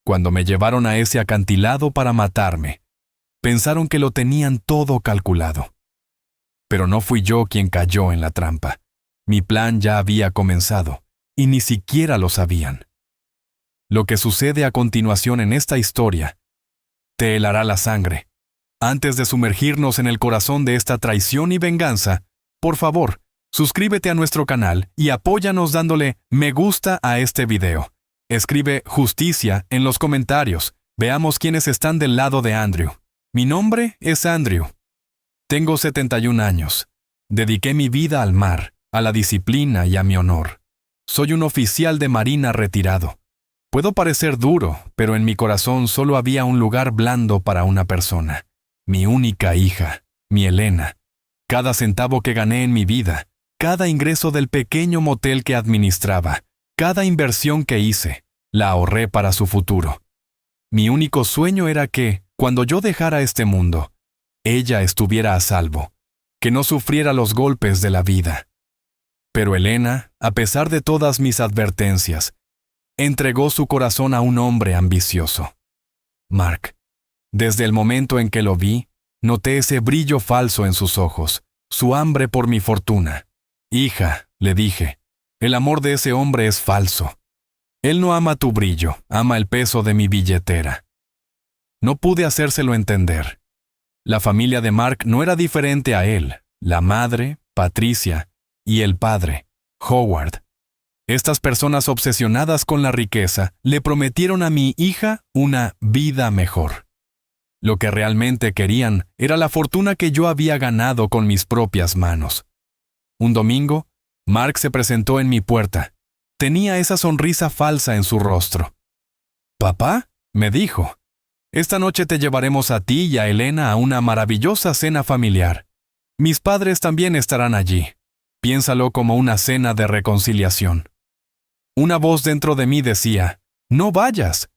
Cuando me llevaron a ese acantilado para matarme, pensaron que lo tenían todo calculado. Pero no fui yo quien cayó en la trampa. Mi plan ya había comenzado, y ni siquiera lo sabían. Lo que sucede a continuación en esta historia te helará la sangre. Antes de sumergirnos en el corazón de esta traición y venganza, por favor, suscríbete a nuestro canal y apóyanos dándole me gusta a este video. Escribe justicia en los comentarios. Veamos quiénes están del lado de Andrew. Mi nombre es Andrew. Tengo 71 años. Dediqué mi vida al mar, a la disciplina y a mi honor. Soy un oficial de marina retirado. Puedo parecer duro, pero en mi corazón solo había un lugar blando para una persona. Mi única hija, mi Elena. Cada centavo que gané en mi vida, cada ingreso del pequeño motel que administraba, cada inversión que hice, la ahorré para su futuro. Mi único sueño era que, cuando yo dejara este mundo, ella estuviera a salvo, que no sufriera los golpes de la vida. Pero Elena, a pesar de todas mis advertencias, entregó su corazón a un hombre ambicioso. Mark. Desde el momento en que lo vi, noté ese brillo falso en sus ojos, su hambre por mi fortuna. Hija, le dije, el amor de ese hombre es falso. Él no ama tu brillo, ama el peso de mi billetera. No pude hacérselo entender. La familia de Mark no era diferente a él, la madre, Patricia, y el padre, Howard. Estas personas obsesionadas con la riqueza le prometieron a mi hija una vida mejor. Lo que realmente querían era la fortuna que yo había ganado con mis propias manos. Un domingo, Mark se presentó en mi puerta. Tenía esa sonrisa falsa en su rostro. «Papá», me dijo, «esta noche te llevaremos a ti y a Elena a una maravillosa cena familiar. Mis padres también estarán allí. Piénsalo como una cena de reconciliación». Una voz dentro de mí decía, «No vayas».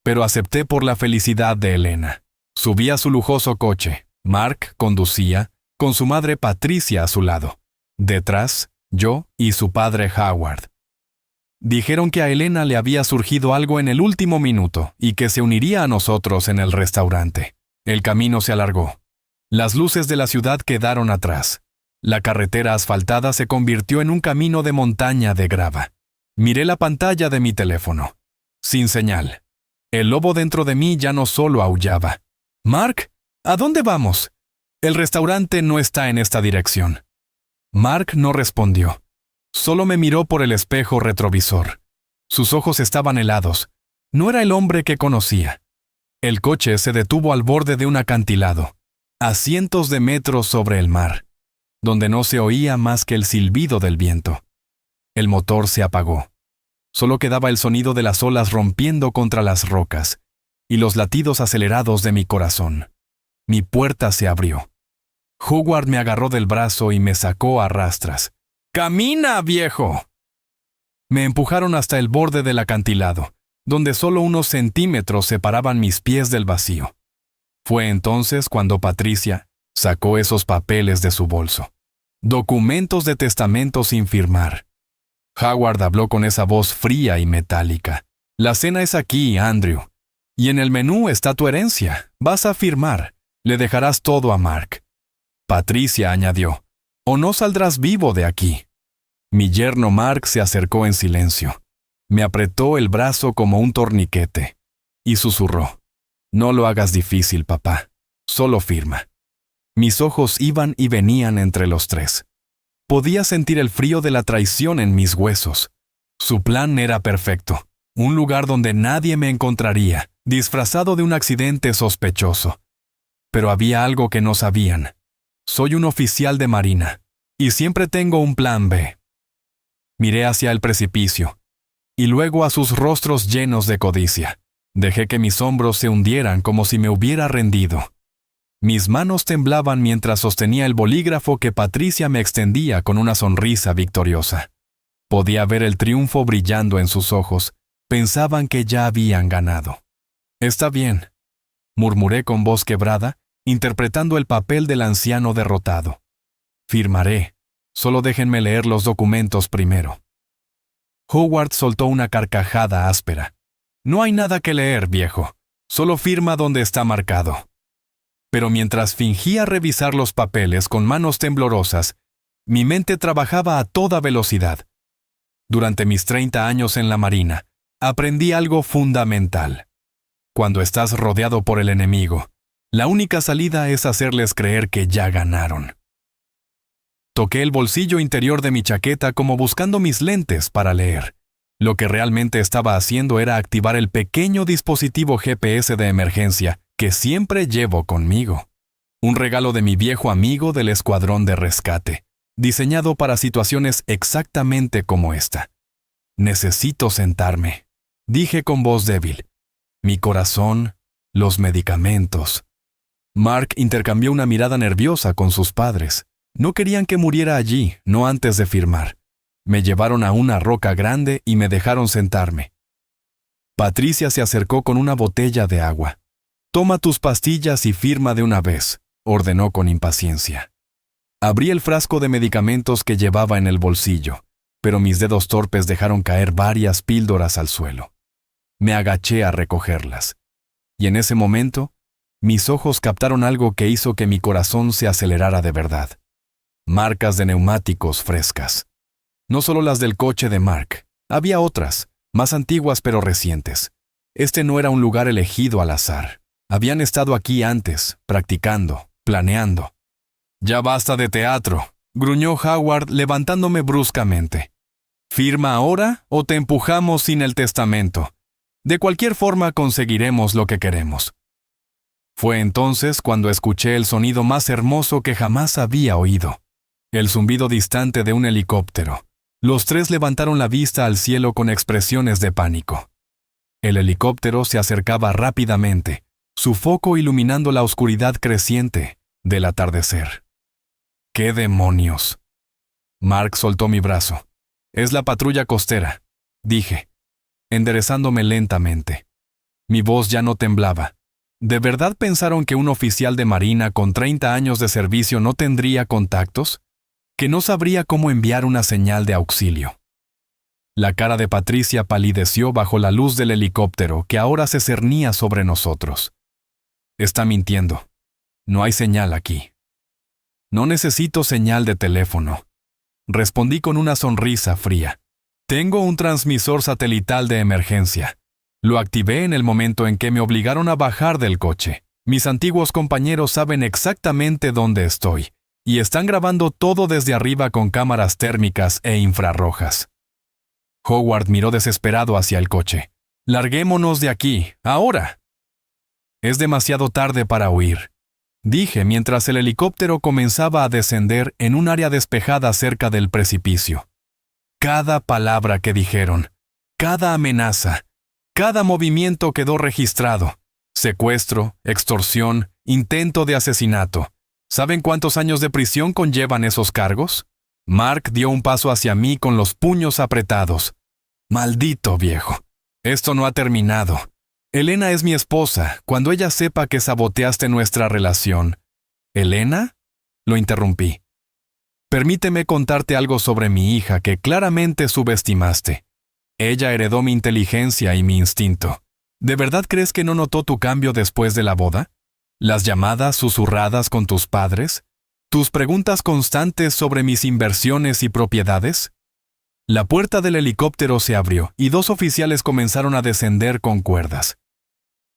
Pero acepté por la felicidad de Elena. Subí a su lujoso coche. Mark conducía, con su madre Patricia a su lado. Detrás, yo y su padre Howard. Dijeron que a Elena le había surgido algo en el último minuto y que se uniría a nosotros en el restaurante. El camino se alargó. Las luces de la ciudad quedaron atrás. La carretera asfaltada se convirtió en un camino de montaña de grava. Miré la pantalla de mi teléfono. Sin señal. El lobo dentro de mí ya no solo aullaba. «Mark, ¿a dónde vamos? El restaurante no está en esta dirección». Mark no respondió. Solo me miró por el espejo retrovisor. Sus ojos estaban helados. No era el hombre que conocía. El coche se detuvo al borde de un acantilado, a cientos de metros sobre el mar, donde no se oía más que el silbido del viento. El motor se apagó. Solo quedaba el sonido de las olas rompiendo contra las rocas y los latidos acelerados de mi corazón. Mi puerta se abrió. Howard me agarró del brazo y me sacó a rastras. «¡Camina, viejo!». Me empujaron hasta el borde del acantilado, donde solo unos centímetros separaban mis pies del vacío. Fue entonces cuando Patricia sacó esos papeles de su bolso. Documentos de testamento sin firmar. Howard habló con esa voz fría y metálica. «La cena es aquí, Andrew. Y en el menú está tu herencia. Vas a firmar. Le dejarás todo a Mark». Patricia añadió, «O no saldrás vivo de aquí». Mi yerno Mark se acercó en silencio. Me apretó el brazo como un torniquete y susurró, «No lo hagas difícil, papá. Solo firma». Mis ojos iban y venían entre los tres. Podía sentir el frío de la traición en mis huesos. Su plan era perfecto. Un lugar donde nadie me encontraría, disfrazado de un accidente sospechoso. Pero había algo que no sabían. Soy un oficial de marina, y siempre tengo un plan B. Miré hacia el precipicio, y luego a sus rostros llenos de codicia. Dejé que mis hombros se hundieran como si me hubiera rendido. Mis manos temblaban mientras sostenía el bolígrafo que Patricia me extendía con una sonrisa victoriosa. Podía ver el triunfo brillando en sus ojos. Pensaban que ya habían ganado. «Está bien», murmuré con voz quebrada, interpretando el papel del anciano derrotado. «Firmaré. Solo déjenme leer los documentos primero». Howard soltó una carcajada áspera. No hay nada que leer, viejo. Solo firma donde está marcado. Pero mientras fingía revisar los papeles con manos temblorosas, mi mente trabajaba a toda velocidad. Durante mis 30 años en la Marina, aprendí algo fundamental. Cuando estás rodeado por el enemigo, la única salida es hacerles creer que ya ganaron. Toqué el bolsillo interior de mi chaqueta como buscando mis lentes para leer. Lo que realmente estaba haciendo era activar el pequeño dispositivo GPS de emergencia que siempre llevo conmigo. Un regalo de mi viejo amigo del escuadrón de rescate, diseñado para situaciones exactamente como esta. Necesito sentarme, dije con voz débil. Mi corazón, los medicamentos. Mark intercambió una mirada nerviosa con sus padres. No querían que muriera allí, no antes de firmar. Me llevaron a una roca grande y me dejaron sentarme. Patricia se acercó con una botella de agua. «Toma tus pastillas y firma de una vez», ordenó con impaciencia. Abrí el frasco de medicamentos que llevaba en el bolsillo, pero mis dedos torpes dejaron caer varias píldoras al suelo. Me agaché a recogerlas. Y en ese momento, mis ojos captaron algo que hizo que mi corazón se acelerara de verdad. Marcas de neumáticos frescas. No solo las del coche de Mark, había otras, más antiguas pero recientes. Este no era un lugar elegido al azar. Habían estado aquí antes, practicando, planeando. «Ya basta de teatro», gruñó Howard levantándome bruscamente. «Firma ahora o te empujamos sin el testamento. De cualquier forma conseguiremos lo que queremos». Fue entonces cuando escuché el sonido más hermoso que jamás había oído. El zumbido distante de un helicóptero. Los tres levantaron la vista al cielo con expresiones de pánico. El helicóptero se acercaba rápidamente, su foco iluminando la oscuridad creciente del atardecer. ¡Qué demonios! Mark soltó mi brazo. «Es la patrulla costera», dije, enderezándome lentamente. Mi voz ya no temblaba. ¿De verdad pensaron que un oficial de marina con 30 años de servicio no tendría contactos? ¿Que no sabría cómo enviar una señal de auxilio? La cara de Patricia palideció bajo la luz del helicóptero que ahora se cernía sobre nosotros. «Está mintiendo. No hay señal aquí». «No necesito señal de teléfono», respondí con una sonrisa fría. «Tengo un transmisor satelital de emergencia. Lo activé en el momento en que me obligaron a bajar del coche. Mis antiguos compañeros saben exactamente dónde estoy, y están grabando todo desde arriba con cámaras térmicas e infrarrojas». Howard miró desesperado hacia el coche. «Larguémonos de aquí, ahora». «Es demasiado tarde para huir», dije mientras el helicóptero comenzaba a descender en un área despejada cerca del precipicio. Cada palabra que dijeron, cada amenaza, cada movimiento quedó registrado. Secuestro, extorsión, intento de asesinato. ¿Saben cuántos años de prisión conllevan esos cargos? Mark dio un paso hacia mí con los puños apretados. «Maldito viejo. Esto no ha terminado. Elena es mi esposa. Cuando ella sepa que saboteaste nuestra relación». «¿Elena?», lo interrumpí. «Permíteme contarte algo sobre mi hija que claramente subestimaste. Ella heredó mi inteligencia y mi instinto. ¿De verdad crees que no notó tu cambio después de la boda? Las llamadas susurradas con tus padres, tus preguntas constantes sobre mis inversiones y propiedades». La puerta del helicóptero se abrió y 2 oficiales comenzaron a descender con cuerdas.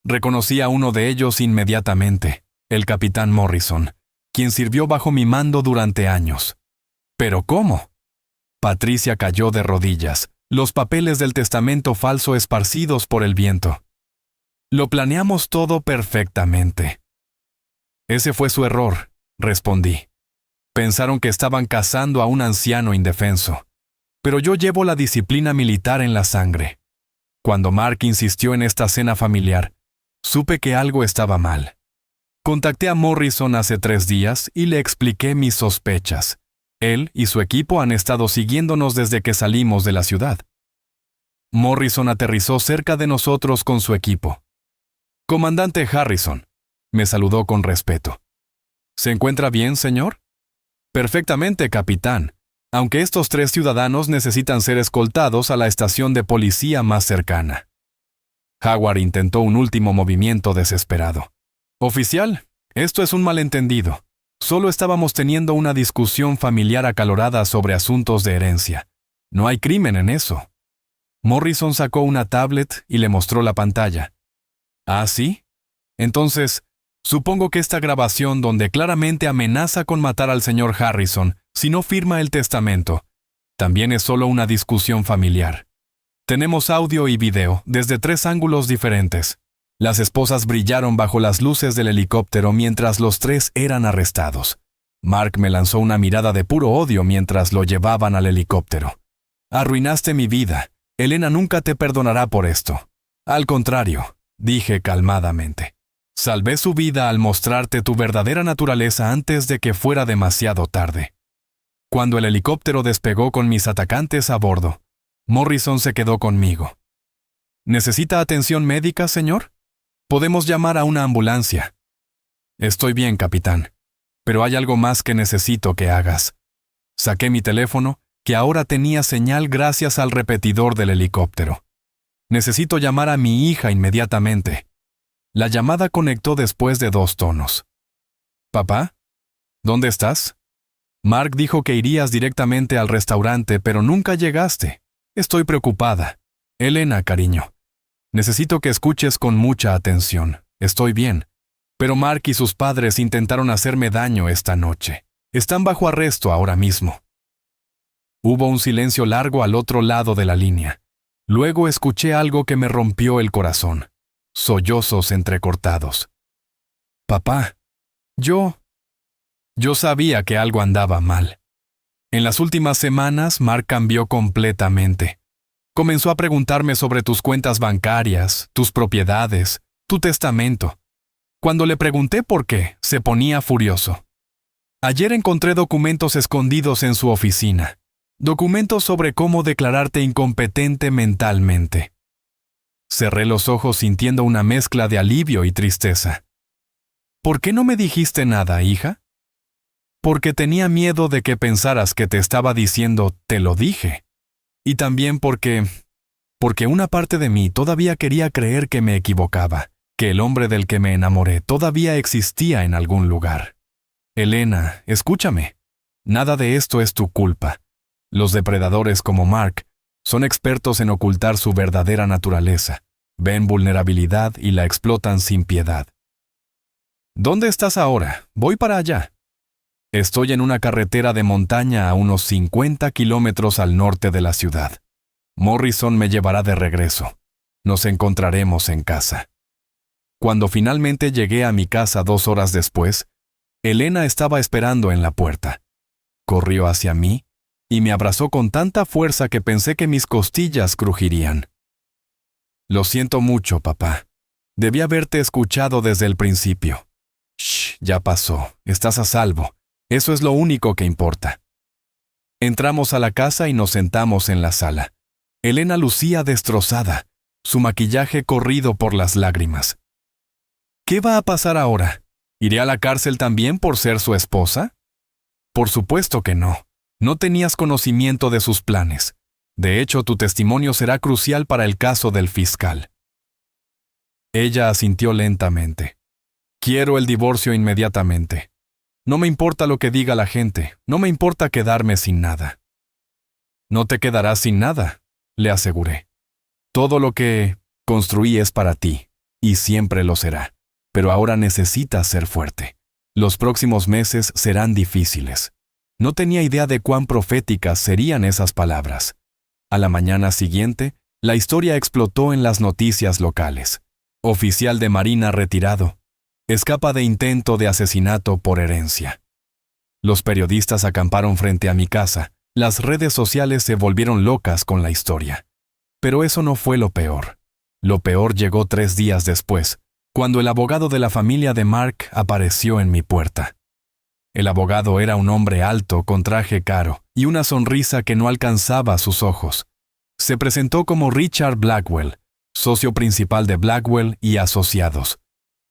Reconocí a uno de ellos inmediatamente, el capitán Morrison, quien sirvió bajo mi mando durante años. ¿Pero cómo? Patricia cayó de rodillas, los papeles del testamento falso esparcidos por el viento. «Lo planeamos todo perfectamente». «Ese fue su error», respondí. «Pensaron que estaban cazando a un anciano indefenso. Pero yo llevo la disciplina militar en la sangre. Cuando Mark insistió en esta cena familiar, supe que algo estaba mal. Contacté a Morrison hace 3 días y le expliqué mis sospechas. Él y su equipo han estado siguiéndonos desde que salimos de la ciudad». Morrison aterrizó cerca de nosotros con su equipo. «Comandante Harrison», me saludó con respeto. «¿Se encuentra bien, señor?» «Perfectamente, capitán, aunque estos 3 ciudadanos necesitan ser escoltados a la estación de policía más cercana». Howard intentó un último movimiento desesperado. Oficial, esto es un malentendido. Solo estábamos teniendo una discusión familiar acalorada sobre asuntos de herencia. No hay crimen en eso. Morrison sacó una tablet y le mostró la pantalla. ¿Ah, sí? Entonces, supongo que esta grabación donde claramente amenaza con matar al señor Harrison si no firma el testamento, también es solo una discusión familiar. Tenemos audio y video desde 3 ángulos diferentes. Las esposas brillaron bajo las luces del helicóptero mientras los 3 eran arrestados. Mark me lanzó una mirada de puro odio mientras lo llevaban al helicóptero. Arruinaste mi vida. Elena nunca te perdonará por esto. Al contrario, dije calmadamente. Salvé su vida al mostrarte tu verdadera naturaleza antes de que fuera demasiado tarde. Cuando el helicóptero despegó con mis atacantes a bordo, Morrison se quedó conmigo. ¿Necesita atención médica, señor? Podemos llamar a una ambulancia. Estoy bien, capitán, pero hay algo más que necesito que hagas. Saqué mi teléfono, que ahora tenía señal gracias al repetidor del helicóptero. Necesito llamar a mi hija inmediatamente. La llamada conectó después de 2 tonos. ¿Papá? ¿Dónde estás? Mark dijo que irías directamente al restaurante, pero nunca llegaste. Estoy preocupada. Elena, cariño. Necesito que escuches con mucha atención. Estoy bien. Pero Mark y sus padres intentaron hacerme daño esta noche. Están bajo arresto ahora mismo. Hubo un silencio largo al otro lado de la línea. Luego escuché algo que me rompió el corazón. Sollozos entrecortados. Papá, yo sabía que algo andaba mal. En las últimas semanas, Mark cambió completamente. Comenzó a preguntarme sobre tus cuentas bancarias, tus propiedades, tu testamento. Cuando le pregunté por qué, se ponía furioso. Ayer encontré documentos escondidos en su oficina. Documentos sobre cómo declararte incompetente mentalmente. Cerré los ojos sintiendo una mezcla de alivio y tristeza. ¿Por qué no me dijiste nada, hija? Porque tenía miedo de que pensaras que te estaba diciendo «te lo dije». Y también porque una parte de mí todavía quería creer que me equivocaba, que el hombre del que me enamoré todavía existía en algún lugar. Elena, escúchame. Nada de esto es tu culpa. Los depredadores como Mark son expertos en ocultar su verdadera naturaleza, ven vulnerabilidad y la explotan sin piedad. ¿Dónde estás ahora? Voy para allá. Estoy en una carretera de montaña a unos 50 kilómetros al norte de la ciudad. Morrison me llevará de regreso. Nos encontraremos en casa. Cuando finalmente llegué a mi casa 2 horas después, Elena estaba esperando en la puerta. Corrió hacia mí y me abrazó con tanta fuerza que pensé que mis costillas crujirían. Lo siento mucho, papá. Debí haberte escuchado desde el principio. Shh, ya pasó. Estás a salvo. Eso es lo único que importa. Entramos a la casa y nos sentamos en la sala. Elena lucía destrozada, su maquillaje corrido por las lágrimas. ¿Qué va a pasar ahora? ¿Iré a la cárcel también por ser su esposa? Por supuesto que no. No tenías conocimiento de sus planes. De hecho, tu testimonio será crucial para el caso del fiscal. Ella asintió lentamente. Quiero el divorcio inmediatamente. No me importa lo que diga la gente, no me importa quedarme sin nada. No te quedarás sin nada, le aseguré. Todo lo que construí es para ti, y siempre lo será. Pero ahora necesitas ser fuerte. Los próximos meses serán difíciles. No tenía idea de cuán proféticas serían esas palabras. A la mañana siguiente, la historia explotó en las noticias locales. Oficial de Marina retirado. Escapa de intento de asesinato por herencia. Los periodistas acamparon frente a mi casa. Las redes sociales se volvieron locas con la historia. Pero eso no fue lo peor. Lo peor llegó 3 días después, cuando el abogado de la familia de Mark apareció en mi puerta. El abogado era un hombre alto con traje caro y una sonrisa que no alcanzaba sus ojos. Se presentó como Richard Blackwell, socio principal de Blackwell y Asociados,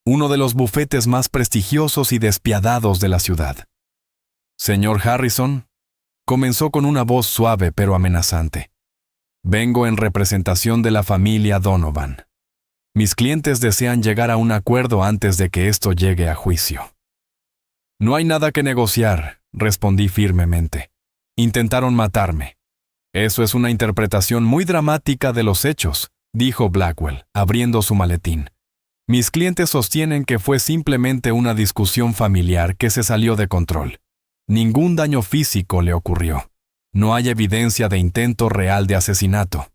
uno de los bufetes más prestigiosos y despiadados de la ciudad. Señor Harrison, comenzó con una voz suave pero amenazante. Vengo en representación de la familia Donovan. Mis clientes desean llegar a un acuerdo antes de que esto llegue a juicio. No hay nada que negociar, respondí firmemente. Intentaron matarme. Eso es una interpretación muy dramática de los hechos, dijo Blackwell, abriendo su maletín. Mis clientes sostienen que fue simplemente una discusión familiar que se salió de control. Ningún daño físico le ocurrió. No hay evidencia de intento real de asesinato.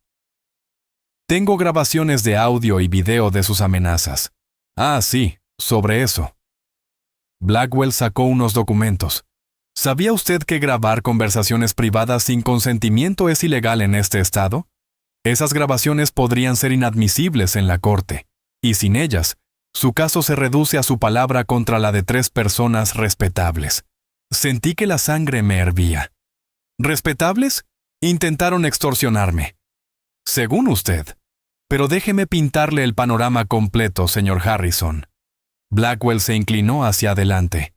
Tengo grabaciones de audio y video de sus amenazas. Ah, sí, sobre eso. Blackwell sacó unos documentos. ¿Sabía usted que grabar conversaciones privadas sin consentimiento es ilegal en este estado? Esas grabaciones podrían ser inadmisibles en la corte, y sin ellas, su caso se reduce a su palabra contra la de 3 personas respetables. Sentí que la sangre me hervía. ¿Respetables? Intentaron extorsionarme. Según usted. Pero déjeme pintarle el panorama completo, señor Harrison. Blackwell se inclinó hacia adelante.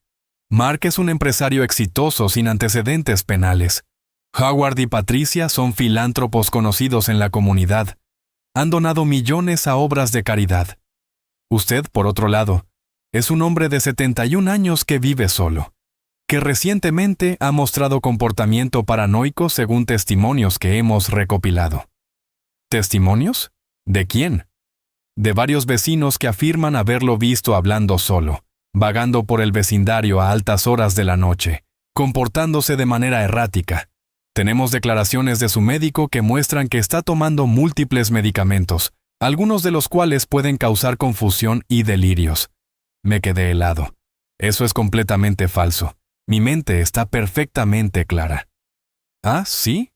Mark es un empresario exitoso sin antecedentes penales. Howard y Patricia son filántropos conocidos en la comunidad. Han donado millones a obras de caridad. Usted, por otro lado, es un hombre de 71 años que vive solo, que recientemente ha mostrado comportamiento paranoico según testimonios que hemos recopilado. ¿Testimonios? ¿De quién? De varios vecinos que afirman haberlo visto hablando solo, vagando por el vecindario a altas horas de la noche, comportándose de manera errática. Tenemos declaraciones de su médico que muestran que está tomando múltiples medicamentos, algunos de los cuales pueden causar confusión y delirios. Me quedé helado. Eso es completamente falso. Mi mente está perfectamente clara. ¿Ah, sí?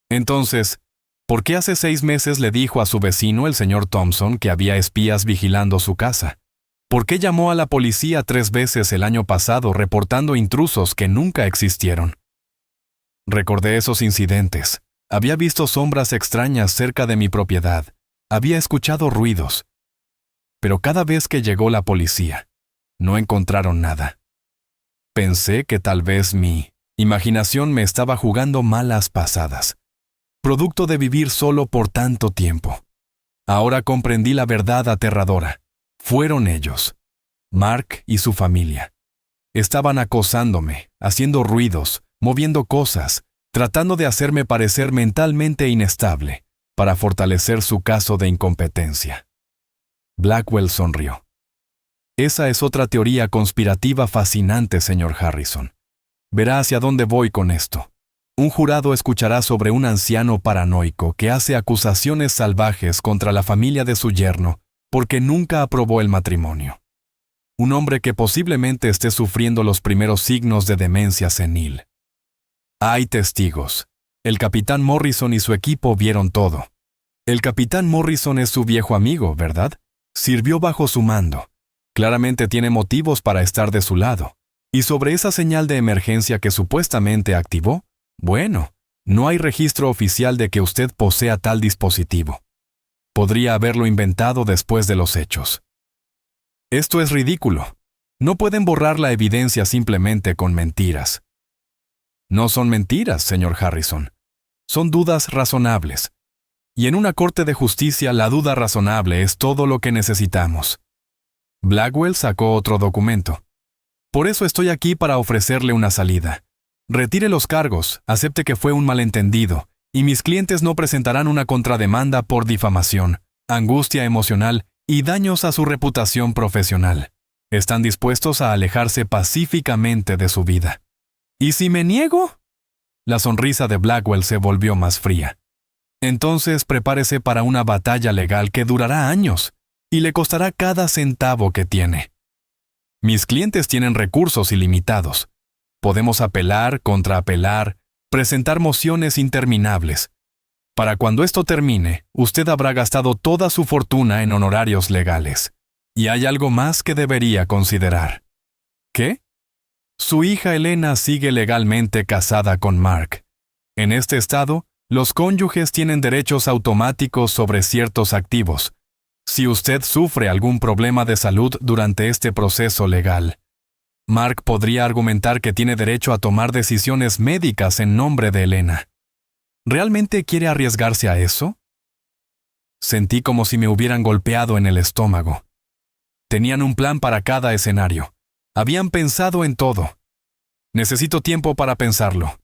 Entonces, ¿por qué hace 6 meses le dijo a su vecino, el señor Thompson, que había espías vigilando su casa? ¿Por qué llamó a la policía 3 veces el año pasado reportando intrusos que nunca existieron? Recordé esos incidentes. Había visto sombras extrañas cerca de mi propiedad. Había escuchado ruidos. Pero cada vez que llegó la policía, no encontraron nada. Pensé que tal vez mi imaginación me estaba jugando malas pasadas, producto de vivir solo por tanto tiempo. Ahora comprendí la verdad aterradora. Fueron ellos, Mark y su familia. Estaban acosándome, haciendo ruidos, moviendo cosas, tratando de hacerme parecer mentalmente inestable, para fortalecer su caso de incompetencia. Blackwell sonrió. Esa es otra teoría conspirativa fascinante, señor Harrison. Verá hacia dónde voy con esto. Un jurado escuchará sobre un anciano paranoico que hace acusaciones salvajes contra la familia de su yerno porque nunca aprobó el matrimonio. Un hombre que posiblemente esté sufriendo los primeros signos de demencia senil. Hay testigos. El capitán Morrison y su equipo vieron todo. El capitán Morrison es su viejo amigo, ¿verdad? Sirvió bajo su mando. Claramente tiene motivos para estar de su lado. Y sobre esa señal de emergencia que supuestamente activó, bueno, no hay registro oficial de que usted posea tal dispositivo. Podría haberlo inventado después de los hechos. Esto es ridículo. No pueden borrar la evidencia simplemente con mentiras. No son mentiras, señor Harrison. Son dudas razonables. Y en una corte de justicia la duda razonable es todo lo que necesitamos. Blackwell sacó otro documento. Por eso estoy aquí para ofrecerle una salida. Retire los cargos, acepte que fue un malentendido, y mis clientes no presentarán una contrademanda por difamación, angustia emocional y daños a su reputación profesional. Están dispuestos a alejarse pacíficamente de su vida. ¿Y si me niego? La sonrisa de Blackwell se volvió más fría. Entonces prepárese para una batalla legal que durará años y le costará cada centavo que tiene. Mis clientes tienen recursos ilimitados. Podemos apelar, contraapelar, presentar mociones interminables. Para cuando esto termine, usted habrá gastado toda su fortuna en honorarios legales. Y hay algo más que debería considerar. ¿Qué? Su hija Elena sigue legalmente casada con Mark. En este estado, los cónyuges tienen derechos automáticos sobre ciertos activos. Si usted sufre algún problema de salud durante este proceso legal, Mark podría argumentar que tiene derecho a tomar decisiones médicas en nombre de Elena. ¿Realmente quiere arriesgarse a eso? Sentí como si me hubieran golpeado en el estómago. Tenían un plan para cada escenario. Habían pensado en todo. Necesito tiempo para pensarlo.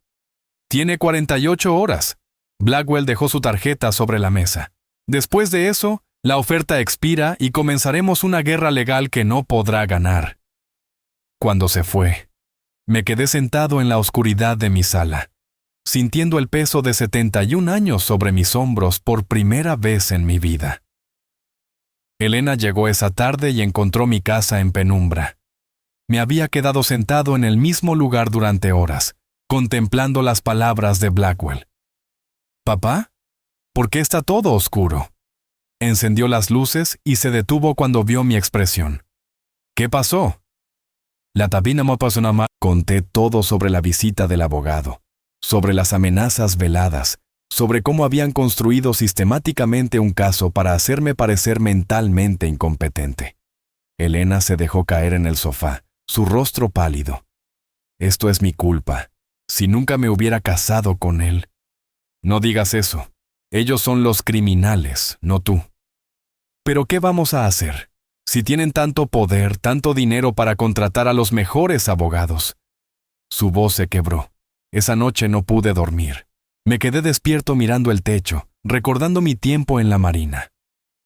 Tiene 48 horas. Blackwell dejó su tarjeta sobre la mesa. Después de eso, la oferta expira y comenzaremos una guerra legal que no podrá ganar. Cuando se fue, me quedé sentado en la oscuridad de mi sala, sintiendo el peso de 71 años sobre mis hombros por primera vez en mi vida. Elena llegó esa tarde y encontró mi casa en penumbra. Me había quedado sentado en el mismo lugar durante horas, contemplando las palabras de Blackwell. «¿Papá? ¿Por qué está todo oscuro?» Encendió las luces y se detuvo cuando vio mi expresión. «¿Qué pasó?» La tabina me pasó nada más. Conté todo sobre la visita del abogado, sobre las amenazas veladas, sobre cómo habían construido sistemáticamente un caso para hacerme parecer mentalmente incompetente. Elena se dejó caer en el sofá, su rostro pálido. «Esto es mi culpa. Si nunca me hubiera casado con él». «No digas eso. Ellos son los criminales, no tú». «¿Pero qué vamos a hacer? Si tienen tanto poder, tanto dinero para contratar a los mejores abogados». Su voz se quebró. Esa noche no pude dormir. Me quedé despierto mirando el techo, recordando mi tiempo en la marina.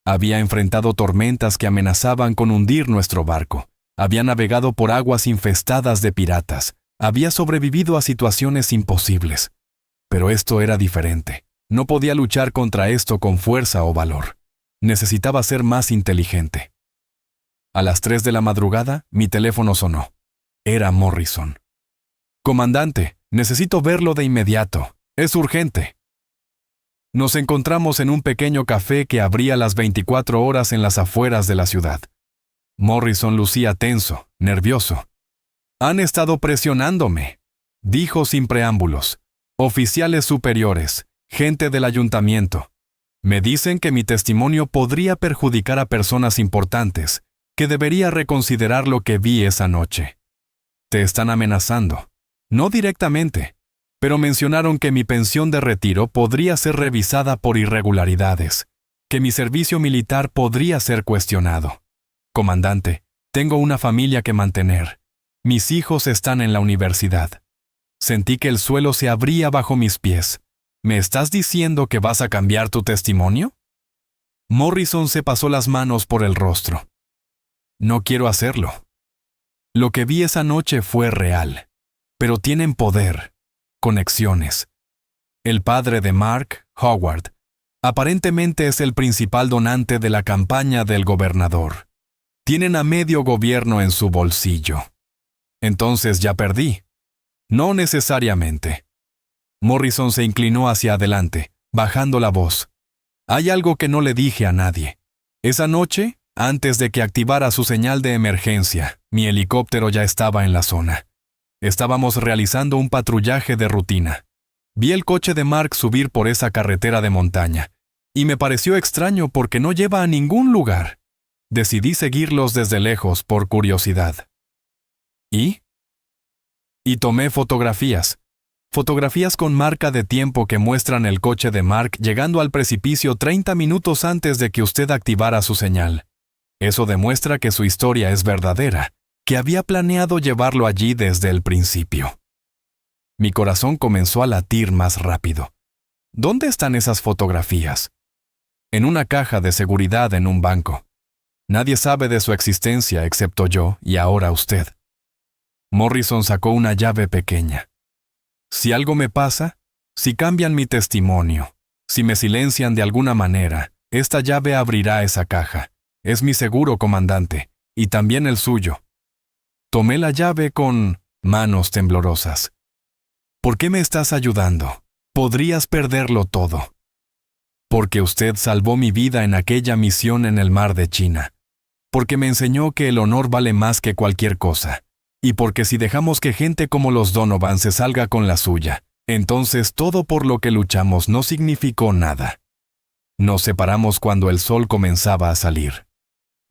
Había enfrentado tormentas que amenazaban con hundir nuestro barco. Había navegado por aguas infestadas de piratas. Había sobrevivido a situaciones imposibles. Pero esto era diferente. No podía luchar contra esto con fuerza o valor. Necesitaba ser más inteligente. A las 3 de la madrugada, mi teléfono sonó. Era Morrison. «Comandante, necesito verlo de inmediato. Es urgente». Nos encontramos en un pequeño café que abría las 24 horas en las afueras de la ciudad. Morrison lucía tenso, nervioso. «Han estado presionándome», dijo sin preámbulos. «Oficiales superiores, gente del ayuntamiento. Me dicen que mi testimonio podría perjudicar a personas importantes, que debería reconsiderar lo que vi esa noche. Te están amenazando. No directamente, pero mencionaron que mi pensión de retiro podría ser revisada por irregularidades, que mi servicio militar podría ser cuestionado. Comandante, tengo una familia que mantener. Mis hijos están en la universidad. Sentí que el suelo se abría bajo mis pies. ¿Me estás diciendo que vas a cambiar tu testimonio?» Morrison se pasó las manos por el rostro. «No quiero hacerlo. Lo que vi esa noche fue real, pero tienen poder, conexiones. El padre de Mark, Howard, aparentemente es el principal donante de la campaña del gobernador. Tienen a medio gobierno en su bolsillo. Entonces ya perdí». «No necesariamente». Morrison se inclinó hacia adelante, bajando la voz. «Hay algo que no le dije a nadie. Esa noche, antes de que activara su señal de emergencia, mi helicóptero ya estaba en la zona. Estábamos realizando un patrullaje de rutina. Vi el coche de Mark subir por esa carretera de montaña, y me pareció extraño porque no lleva a ningún lugar. Decidí seguirlos desde lejos por curiosidad. ¿Y tomé fotografías. Fotografías con marca de tiempo que muestran el coche de Mark llegando al precipicio 30 minutos antes de que usted activara su señal. Eso demuestra que su historia es verdadera, que había planeado llevarlo allí desde el principio». Mi corazón comenzó a latir más rápido. «¿Dónde están esas fotografías?» «En una caja de seguridad en un banco. Nadie sabe de su existencia excepto yo y ahora usted». Morrison sacó una llave pequeña. «Si algo me pasa, si cambian mi testimonio, si me silencian de alguna manera, esta llave abrirá esa caja. Es mi seguro, comandante, y también el suyo». Tomé la llave con manos temblorosas. «¿Por qué me estás ayudando? Podrías perderlo todo». «Porque usted salvó mi vida en aquella misión en el mar de China. Porque me enseñó que el honor vale más que cualquier cosa. Y porque si dejamos que gente como los Donovan se salga con la suya, entonces todo por lo que luchamos no significó nada». Nos separamos cuando el sol comenzaba a salir.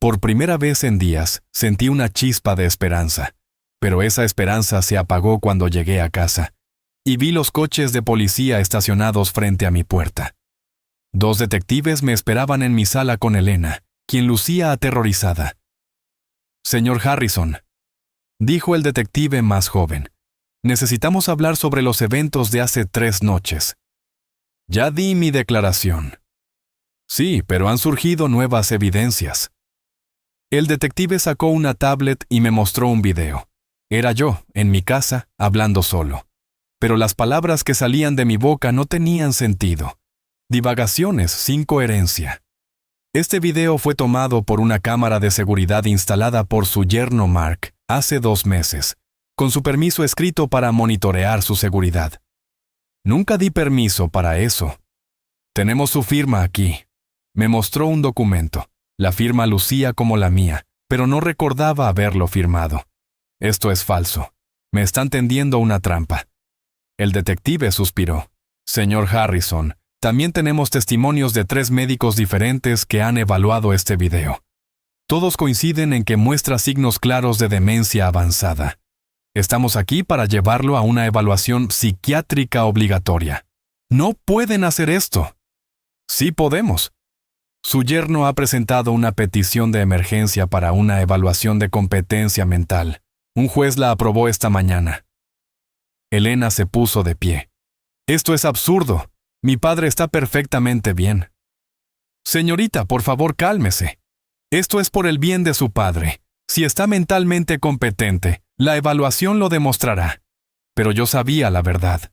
Por primera vez en días, sentí una chispa de esperanza, pero esa esperanza se apagó cuando llegué a casa, y vi los coches de policía estacionados frente a mi puerta. 2 detectives me esperaban en mi sala con Elena, quien lucía aterrorizada. «Señor Harrison», dijo el detective más joven, «necesitamos hablar sobre los eventos de hace 3 noches». «Ya di mi declaración». «Sí, pero han surgido nuevas evidencias». El detective sacó una tablet y me mostró un video. Era yo, en mi casa, hablando solo. Pero las palabras que salían de mi boca no tenían sentido. Divagaciones sin coherencia. Este video fue tomado por una cámara de seguridad instalada por su yerno Mark hace 2 meses, con su permiso escrito para monitorear su seguridad. Nunca di permiso para eso. «Tenemos su firma aquí». Me mostró un documento. La firma lucía como la mía, pero no recordaba haberlo firmado. «Esto es falso. Me están tendiendo una trampa». El detective suspiró. «Señor Harrison, también tenemos testimonios de 3 médicos diferentes que han evaluado este video. Todos coinciden en que muestra signos claros de demencia avanzada. Estamos aquí para llevarlo a una evaluación psiquiátrica obligatoria». «No pueden hacer esto». «Sí podemos». Su yerno ha presentado una petición de emergencia para una evaluación de competencia mental. Un juez la aprobó esta mañana. Elena se puso de pie. «Esto es absurdo. Mi padre está perfectamente bien». «Señorita, por favor, cálmese. Esto es por el bien de su padre. Si está mentalmente competente, la evaluación lo demostrará». Pero yo sabía la verdad.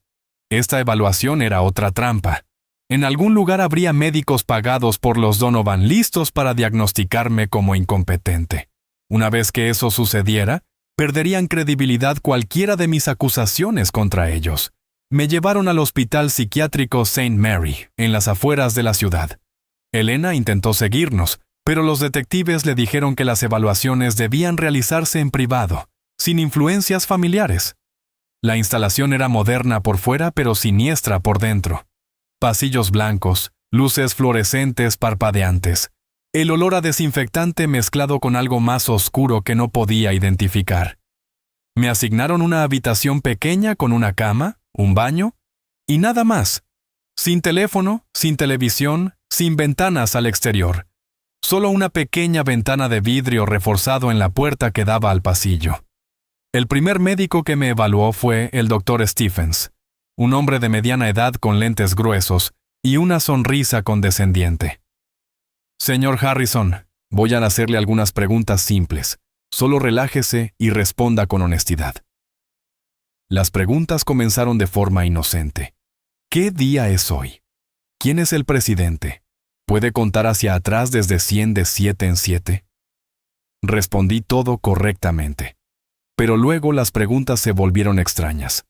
Esta evaluación era otra trampa. En algún lugar habría médicos pagados por los Donovan listos para diagnosticarme como incompetente. Una vez que eso sucediera, perderían credibilidad cualquiera de mis acusaciones contra ellos. Me llevaron al hospital psiquiátrico St. Mary, en las afueras de la ciudad. Elena intentó seguirnos, pero los detectives le dijeron que las evaluaciones debían realizarse en privado, sin influencias familiares. La instalación era moderna por fuera, pero siniestra por dentro. Pasillos blancos, luces fluorescentes parpadeantes. El olor a desinfectante mezclado con algo más oscuro que no podía identificar. Me asignaron una habitación pequeña con una cama, un baño y nada más. Sin teléfono, sin televisión, sin ventanas al exterior. Solo una pequeña ventana de vidrio reforzado en la puerta que daba al pasillo. El primer médico que me evaluó fue el Dr. Stephens, un hombre de mediana edad con lentes gruesos y una sonrisa condescendiente. «Señor Harrison, voy a hacerle algunas preguntas simples. Solo relájese y responda con honestidad». Las preguntas comenzaron de forma inocente. ¿Qué día es hoy? ¿Quién es el presidente? ¿Puede contar hacia atrás desde 100 de 7 en 7? Respondí todo correctamente. Pero luego las preguntas se volvieron extrañas.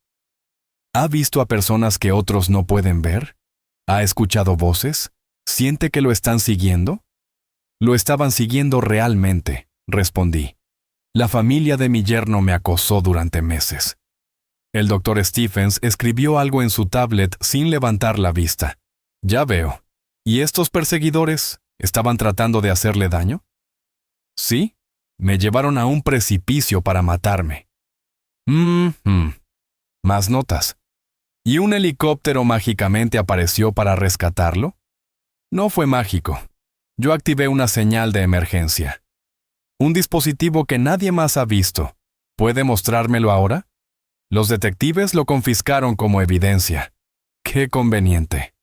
¿Ha visto a personas que otros no pueden ver? ¿Ha escuchado voces? ¿Siente que lo están siguiendo? Lo estaban siguiendo realmente, respondí. La familia de mi yerno me acosó durante meses. El Dr. Stephens escribió algo en su tablet sin levantar la vista. Ya veo. ¿Y estos perseguidores estaban tratando de hacerle daño? Sí, me llevaron a un precipicio para matarme. Más notas. ¿Y un helicóptero mágicamente apareció para rescatarlo? No fue mágico. Yo activé una señal de emergencia. Un dispositivo que nadie más ha visto. ¿Puede mostrármelo ahora? Los detectives lo confiscaron como evidencia. ¡Qué conveniente!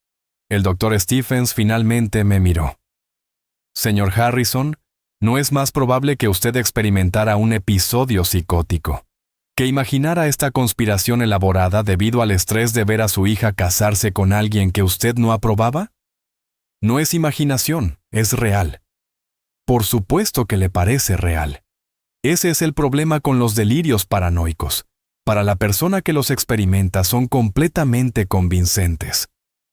El Dr. Stephens finalmente me miró. «Señor Harrison, no es más probable que usted experimentara un episodio psicótico, que imaginara esta conspiración elaborada debido al estrés de ver a su hija casarse con alguien que usted no aprobaba? No es imaginación, es real. Por supuesto que le parece real. Ese es el problema con los delirios paranoicos. Para la persona que los experimenta son completamente convincentes.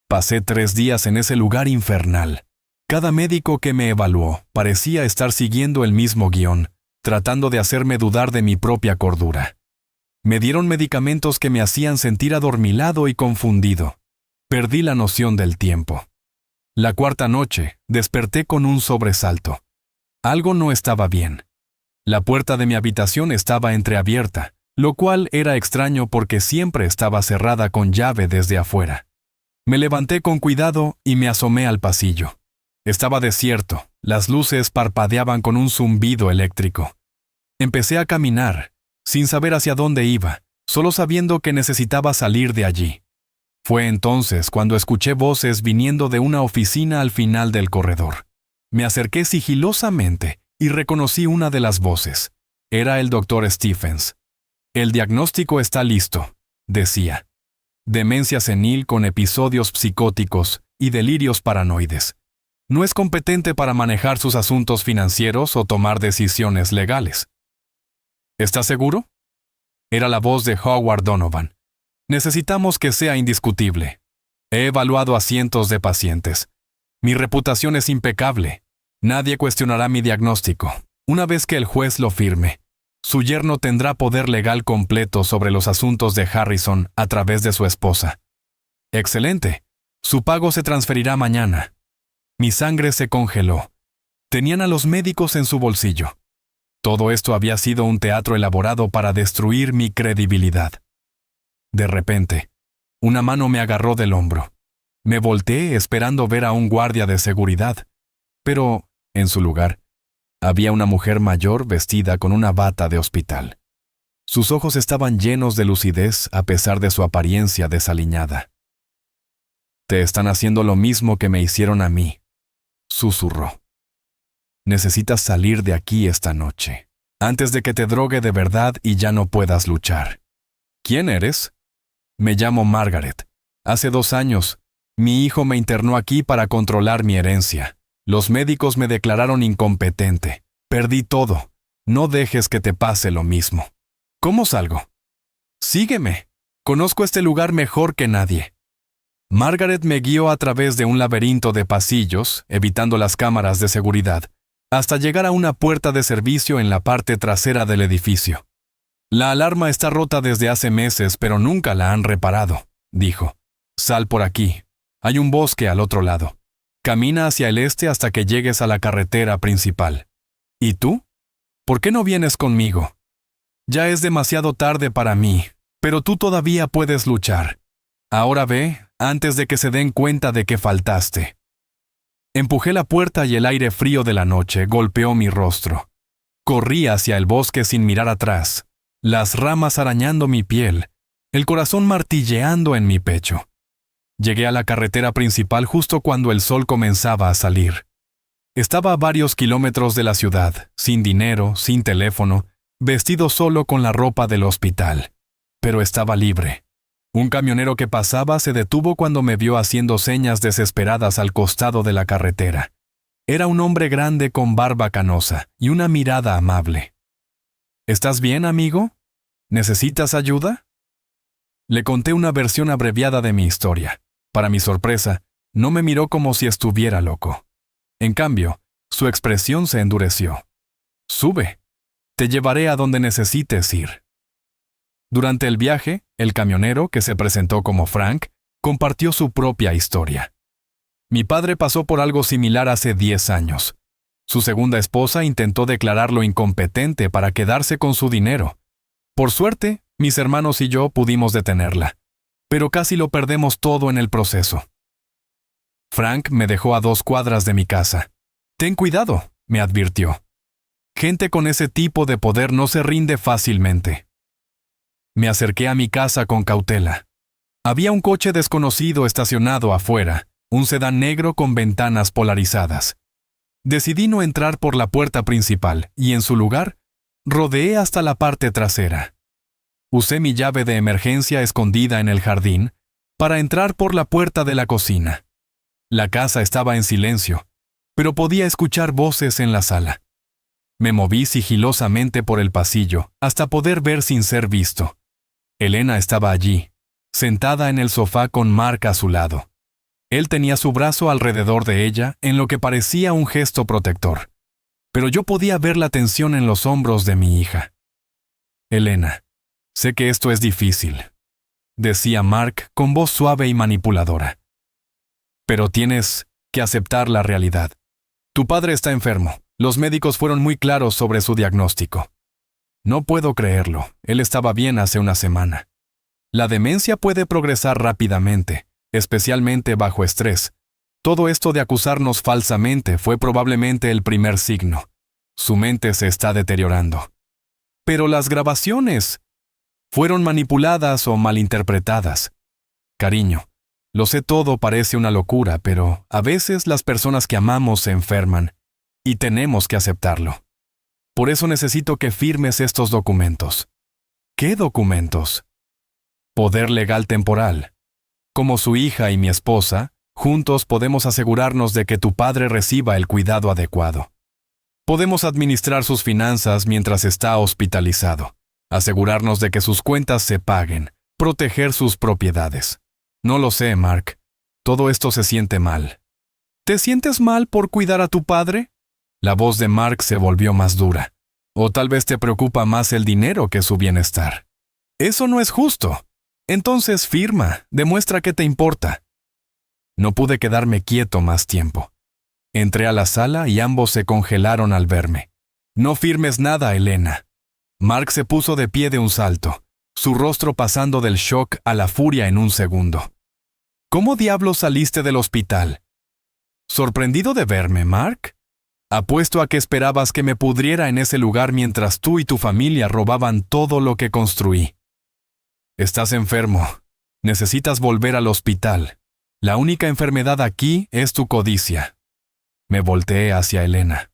Pasé 3 días en ese lugar infernal. Cada médico que me evaluó parecía estar siguiendo el mismo guión, tratando de hacerme dudar de mi propia cordura. Me dieron medicamentos que me hacían sentir adormilado y confundido. Perdí la noción del tiempo. La 4ª noche, desperté con un sobresalto. Algo no estaba bien. La puerta de mi habitación estaba entreabierta, lo cual era extraño porque siempre estaba cerrada con llave desde afuera. Me levanté con cuidado y me asomé al pasillo. Estaba desierto, las luces parpadeaban con un zumbido eléctrico. Empecé a caminar, sin saber hacia dónde iba, solo sabiendo que necesitaba salir de allí. Fue entonces cuando escuché voces viniendo de una oficina al final del corredor. Me acerqué sigilosamente y reconocí una de las voces. Era el Dr. Stephens. El diagnóstico está listo, decía. Demencia senil con episodios psicóticos y delirios paranoides. No es competente para manejar sus asuntos financieros o tomar decisiones legales. ¿Estás seguro? Era la voz de Howard Donovan. Necesitamos que sea indiscutible. He evaluado a cientos de pacientes. Mi reputación es impecable. Nadie cuestionará mi diagnóstico. Una vez que el juez lo firme, su yerno tendrá poder legal completo sobre los asuntos de Harrison a través de su esposa. Excelente. Su pago se transferirá mañana. Mi sangre se congeló. Tenían a los médicos en su bolsillo. Todo esto había sido un teatro elaborado para destruir mi credibilidad. De repente, una mano me agarró del hombro. Me volteé esperando ver a un guardia de seguridad, pero, en su lugar, había una mujer mayor vestida con una bata de hospital. Sus ojos estaban llenos de lucidez a pesar de su apariencia desaliñada. «Te están haciendo lo mismo que me hicieron a mí», susurró. «Necesitas salir de aquí esta noche, antes de que te drogue de verdad y ya no puedas luchar». «¿Quién eres?» «Me llamo Margaret. Hace 2 años, mi hijo me internó aquí para controlar mi herencia. Los médicos me declararon incompetente. Perdí todo. No dejes que te pase lo mismo». «¿Cómo salgo?» «Sígueme. Conozco este lugar mejor que nadie». Margaret me guió a través de un laberinto de pasillos, evitando las cámaras de seguridad, hasta llegar a una puerta de servicio en la parte trasera del edificio. «La alarma está rota desde hace meses, pero nunca la han reparado», dijo. «Sal por aquí. Hay un bosque al otro lado. Camina hacia el este hasta que llegues a la carretera principal». «¿Y tú? ¿Por qué no vienes conmigo?» «Ya es demasiado tarde para mí, pero tú todavía puedes luchar. Ahora ve, antes de que se den cuenta de que faltaste». Empujé la puerta y el aire frío de la noche golpeó mi rostro. Corrí hacia el bosque sin mirar atrás, las ramas arañando mi piel, el corazón martilleando en mi pecho. Llegué a la carretera principal justo cuando el sol comenzaba a salir. Estaba a varios kilómetros de la ciudad, sin dinero, sin teléfono, vestido solo con la ropa del hospital. Pero estaba libre. Un camionero que pasaba se detuvo cuando me vio haciendo señas desesperadas al costado de la carretera. Era un hombre grande con barba canosa y una mirada amable. «¿Estás bien, amigo? ¿Necesitas ayuda?» Le conté una versión abreviada de mi historia. Para mi sorpresa, no me miró como si estuviera loco. En cambio, su expresión se endureció. «Sube. Te llevaré a donde necesites ir». Durante el viaje, el camionero, que se presentó como Frank, compartió su propia historia. «Mi padre pasó por algo similar hace 10 años. Su segunda esposa intentó declararlo incompetente para quedarse con su dinero. Por suerte, mis hermanos y yo pudimos detenerla, pero casi lo perdemos todo en el proceso». Frank me dejó a 2 cuadras de mi casa. «Ten cuidado», me advirtió. «Gente con ese tipo de poder no se rinde fácilmente». Me acerqué a mi casa con cautela. Había un coche desconocido estacionado afuera, un sedán negro con ventanas polarizadas. Decidí no entrar por la puerta principal y, en su lugar, rodeé hasta la parte trasera. Usé mi llave de emergencia escondida en el jardín para entrar por la puerta de la cocina. La casa estaba en silencio, pero podía escuchar voces en la sala. Me moví sigilosamente por el pasillo hasta poder ver sin ser visto. Elena estaba allí, sentada en el sofá con Mark a su lado. Él tenía su brazo alrededor de ella en lo que parecía un gesto protector, pero yo podía ver la tensión en los hombros de mi hija. «Elena, sé que esto es difícil», decía Mark con voz suave y manipuladora. «Pero tienes que aceptar la realidad. Tu padre está enfermo. Los médicos fueron muy claros sobre su diagnóstico. No puedo creerlo. Él estaba bien hace una semana. La demencia puede progresar rápidamente, especialmente bajo estrés. Todo esto de acusarnos falsamente fue probablemente el primer signo. Su mente se está deteriorando. Pero las grabaciones fueron manipuladas o malinterpretadas. Cariño, lo sé, todo parece una locura, pero a veces las personas que amamos se enferman y tenemos que aceptarlo. Por eso necesito que firmes estos documentos. ¿Qué documentos? Poder legal temporal. Como su hija y mi esposa, juntos podemos asegurarnos de que tu padre reciba el cuidado adecuado. Podemos administrar sus finanzas mientras está hospitalizado, asegurarnos de que sus cuentas se paguen, proteger sus propiedades. No lo sé, Mark. Todo esto se siente mal. ¿Te sientes mal por cuidar a tu padre? La voz de Mark se volvió más dura. O tal vez te preocupa más el dinero que su bienestar. Eso no es justo. Entonces firma, demuestra que te importa. No pude quedarme quieto más tiempo. Entré a la sala y ambos se congelaron al verme. No firmes nada, Elena. Mark se puso de pie de un salto, su rostro pasando del shock a la furia en un segundo. ¿Cómo diablos saliste del hospital? ¿Sorprendido de verme, Mark? Apuesto a que esperabas que me pudriera en ese lugar mientras tú y tu familia robaban todo lo que construí. Estás enfermo. Necesitas volver al hospital. La única enfermedad aquí es tu codicia. Me volteé hacia Elena.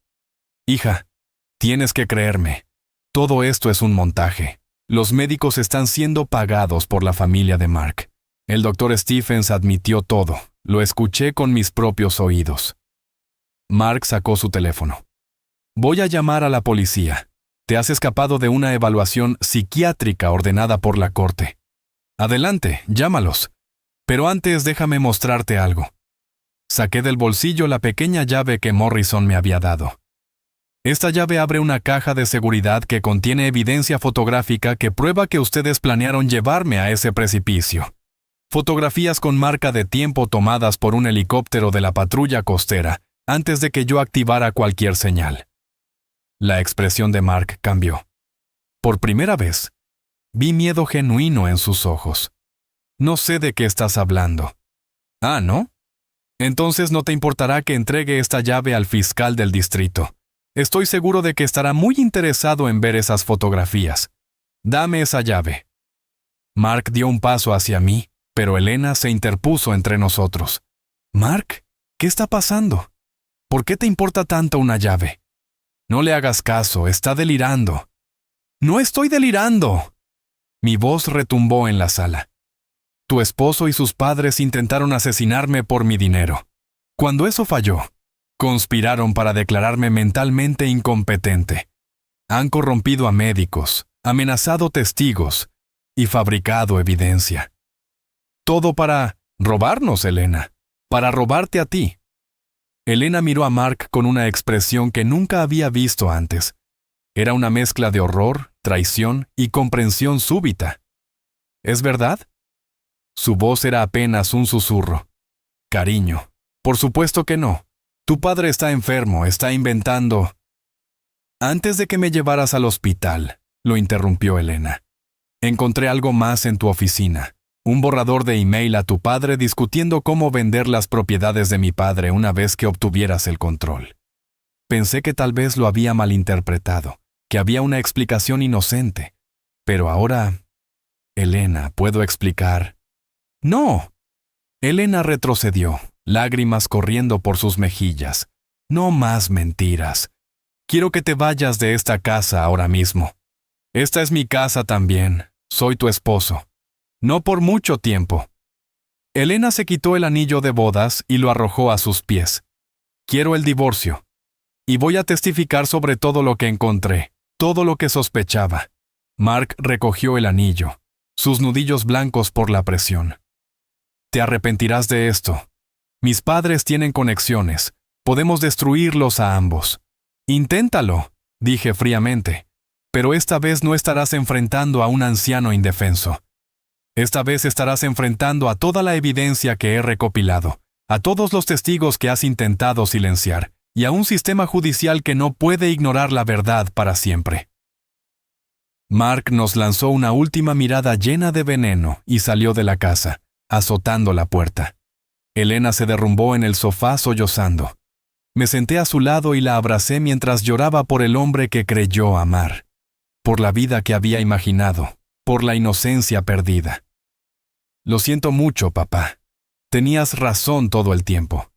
Hija, tienes que creerme. Todo esto es un montaje. Los médicos están siendo pagados por la familia de Mark. El doctor Stephens admitió todo. Lo escuché con mis propios oídos. Mark sacó su teléfono. Voy a llamar a la policía. Te has escapado de una evaluación psiquiátrica ordenada por la corte. Adelante, llámalos. Pero antes déjame mostrarte algo. Saqué del bolsillo la pequeña llave que Morrison me había dado. Esta llave abre una caja de seguridad que contiene evidencia fotográfica que prueba que ustedes planearon llevarme a ese precipicio. Fotografías con marca de tiempo tomadas por un helicóptero de la patrulla costera antes de que yo activara cualquier señal. La expresión de Mark cambió. Por primera vez, vi miedo genuino en sus ojos. No sé de qué estás hablando. Ah, ¿no? Entonces no te importará que entregue esta llave al fiscal del distrito. Estoy seguro de que estará muy interesado en ver esas fotografías. Dame esa llave. Mark dio un paso hacia mí, pero Elena se interpuso entre nosotros. Mark, ¿qué está pasando? ¿Por qué te importa tanto una llave? No le hagas caso, está delirando. ¡No estoy delirando! Mi voz retumbó en la sala. Tu esposo y sus padres intentaron asesinarme por mi dinero. Cuando eso falló, conspiraron para declararme mentalmente incompetente. Han corrompido a médicos, amenazado testigos y fabricado evidencia. Todo para robarnos, Elena. Para robarte a ti. Elena miró a Mark con una expresión que nunca había visto antes. Era una mezcla de horror, traición y comprensión súbita. ¿Es verdad? Su voz era apenas un susurro. Cariño, por supuesto que no. Tu padre está enfermo, está inventando. Antes de que me llevaras al hospital, lo interrumpió Elena. Encontré algo más en tu oficina. Un borrador de email a tu padre discutiendo cómo vender las propiedades de mi padre una vez que obtuvieras el control. Pensé que tal vez lo había malinterpretado, que había una explicación inocente. Pero ahora... Elena, ¿puedo explicar? ¡No! Elena retrocedió, lágrimas corriendo por sus mejillas. No más mentiras. Quiero que te vayas de esta casa ahora mismo. Esta es mi casa también. Soy tu esposo. No por mucho tiempo. Elena se quitó el anillo de bodas y lo arrojó a sus pies. Quiero el divorcio. Y voy a testificar sobre todo lo que encontré, todo lo que sospechaba. Mark recogió el anillo, sus nudillos blancos por la presión. Te arrepentirás de esto. Mis padres tienen conexiones. Podemos destruirlos a ambos. Inténtalo, dije fríamente. Pero esta vez no estarás enfrentando a un anciano indefenso. Esta vez estarás enfrentando a toda la evidencia que he recopilado, a todos los testigos que has intentado silenciar, y a un sistema judicial que no puede ignorar la verdad para siempre. Mark nos lanzó una última mirada llena de veneno y salió de la casa, azotando la puerta. Elena se derrumbó en el sofá sollozando. Me senté a su lado y la abracé mientras lloraba por el hombre que creyó amar, por la vida que había imaginado, por la inocencia perdida. Lo siento mucho, papá. Tenías razón todo el tiempo.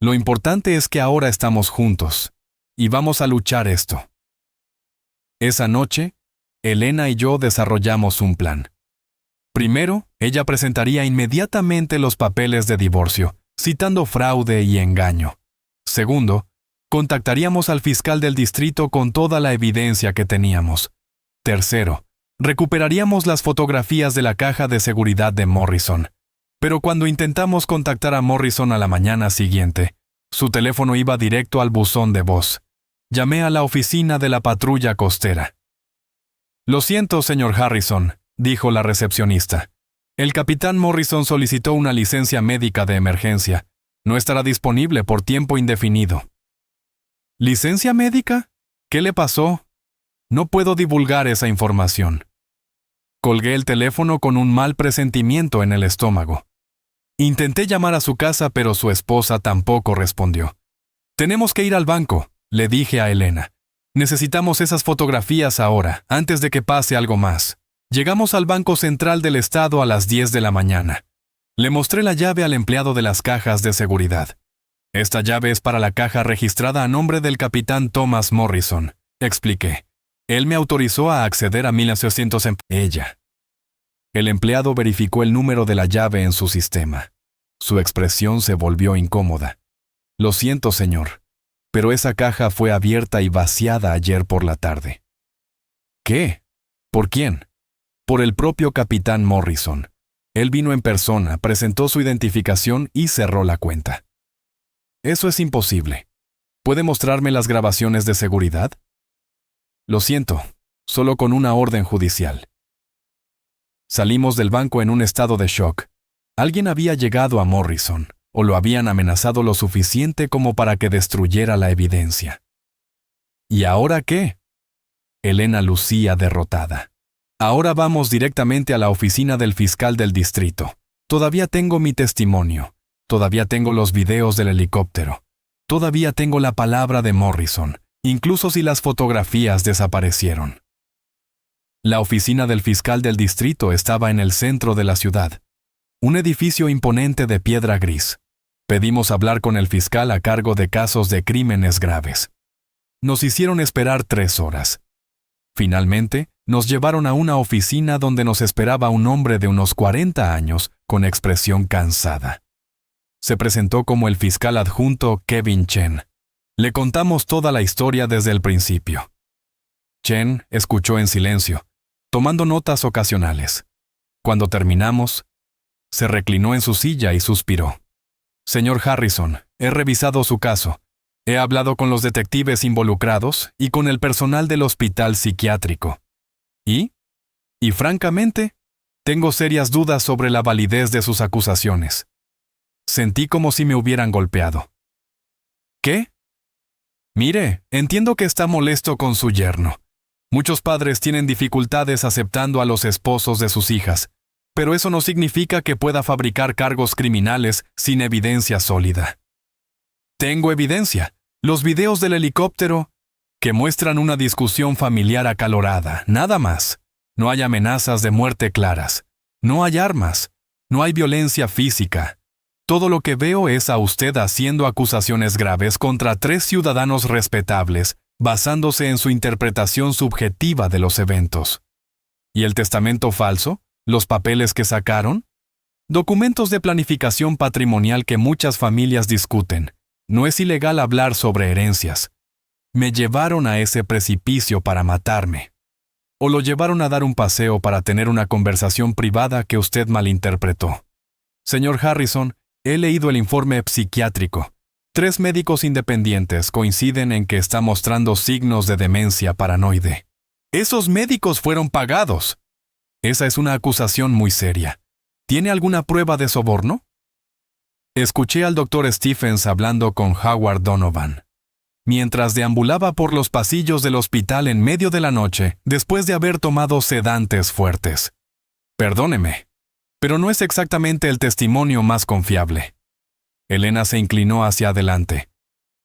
Lo importante es que ahora estamos juntos, y vamos a luchar esto. Esa noche, Elena y yo desarrollamos un plan. Primero, ella presentaría inmediatamente los papeles de divorcio, citando fraude y engaño. Segundo, contactaríamos al fiscal del distrito con toda la evidencia que teníamos. Tercero, recuperaríamos las fotografías de la caja de seguridad de Morrison. Pero cuando intentamos contactar a Morrison a la mañana siguiente, su teléfono iba directo al buzón de voz. Llamé a la oficina de la patrulla costera. «Lo siento, señor Harrison», dijo la recepcionista. «El capitán Morrison solicitó una licencia médica de emergencia. No estará disponible por tiempo indefinido». «¿Licencia médica? ¿Qué le pasó?» «No puedo divulgar esa información». Colgué el teléfono con un mal presentimiento en el estómago. Intenté llamar a su casa, pero su esposa tampoco respondió. «Tenemos que ir al banco», le dije a Elena. «Necesitamos esas fotografías ahora, antes de que pase algo más». Llegamos al Banco Central del Estado a las 10 de la mañana. Le mostré la llave al empleado de las cajas de seguridad. «Esta llave es para la caja registrada a nombre del capitán Thomas Morrison», expliqué. «Él me autorizó a acceder a 1900 en ella». El empleado verificó el número de la llave en su sistema. Su expresión se volvió incómoda. «Lo siento, señor, pero esa caja fue abierta y vaciada ayer por la tarde». «¿Qué? ¿Por quién?» «Por el propio capitán Morrison. Él vino en persona, presentó su identificación y cerró la cuenta». «Eso es imposible. ¿Puede mostrarme las grabaciones de seguridad?» «Lo siento, solo con una orden judicial». Salimos del banco en un estado de shock. Alguien había llegado a Morrison, o lo habían amenazado lo suficiente como para que destruyera la evidencia. ¿Y ahora qué? Elena lucía derrotada. «Ahora vamos directamente a la oficina del fiscal del distrito. Todavía tengo mi testimonio. Todavía tengo los videos del helicóptero. Todavía tengo la palabra de Morrison, incluso si las fotografías desaparecieron». La oficina del fiscal del distrito estaba en el centro de la ciudad. Un edificio imponente de piedra gris. Pedimos hablar con el fiscal a cargo de casos de crímenes graves. Nos hicieron esperar 3 horas. Finalmente, nos llevaron a una oficina donde nos esperaba un hombre de unos 40 años con expresión cansada. Se presentó como el fiscal adjunto Kevin Chen. Le contamos toda la historia desde el principio. Chen escuchó en silencio, tomando notas ocasionales. Cuando terminamos, se reclinó en su silla y suspiró. «Señor Harrison, he revisado su caso. He hablado con los detectives involucrados y con el personal del hospital psiquiátrico. Y francamente, tengo serias dudas sobre la validez de sus acusaciones». Sentí como si me hubieran golpeado. «¿Qué?» «Mire, entiendo que está molesto con su yerno. Muchos padres tienen dificultades aceptando a los esposos de sus hijas, pero eso no significa que pueda fabricar cargos criminales sin evidencia sólida». «Tengo evidencia. Los videos del helicóptero que muestran una discusión familiar acalorada, nada más. No hay amenazas de muerte claras. No hay armas. No hay violencia física. Todo lo que veo es a usted haciendo acusaciones graves contra 3 ciudadanos respetables, basándose en su interpretación subjetiva de los eventos. ¿Y el testamento falso? ¿Los papeles que sacaron? Documentos de planificación patrimonial que muchas familias discuten. No es ilegal hablar sobre herencias. Me llevaron a ese precipicio para matarme. O lo llevaron a dar un paseo para tener una conversación privada que usted malinterpretó. Señor Harrison, he leído el informe psiquiátrico. 3 médicos independientes coinciden en que está mostrando signos de demencia paranoide. ¡Esos médicos fueron pagados! Esa es una acusación muy seria. ¿Tiene alguna prueba de soborno? Escuché al Dr. Stephens hablando con Howard Donovan, mientras deambulaba por los pasillos del hospital en medio de la noche, después de haber tomado sedantes fuertes. «Perdóneme. Pero no es exactamente el testimonio más confiable. Elena se inclinó hacia adelante.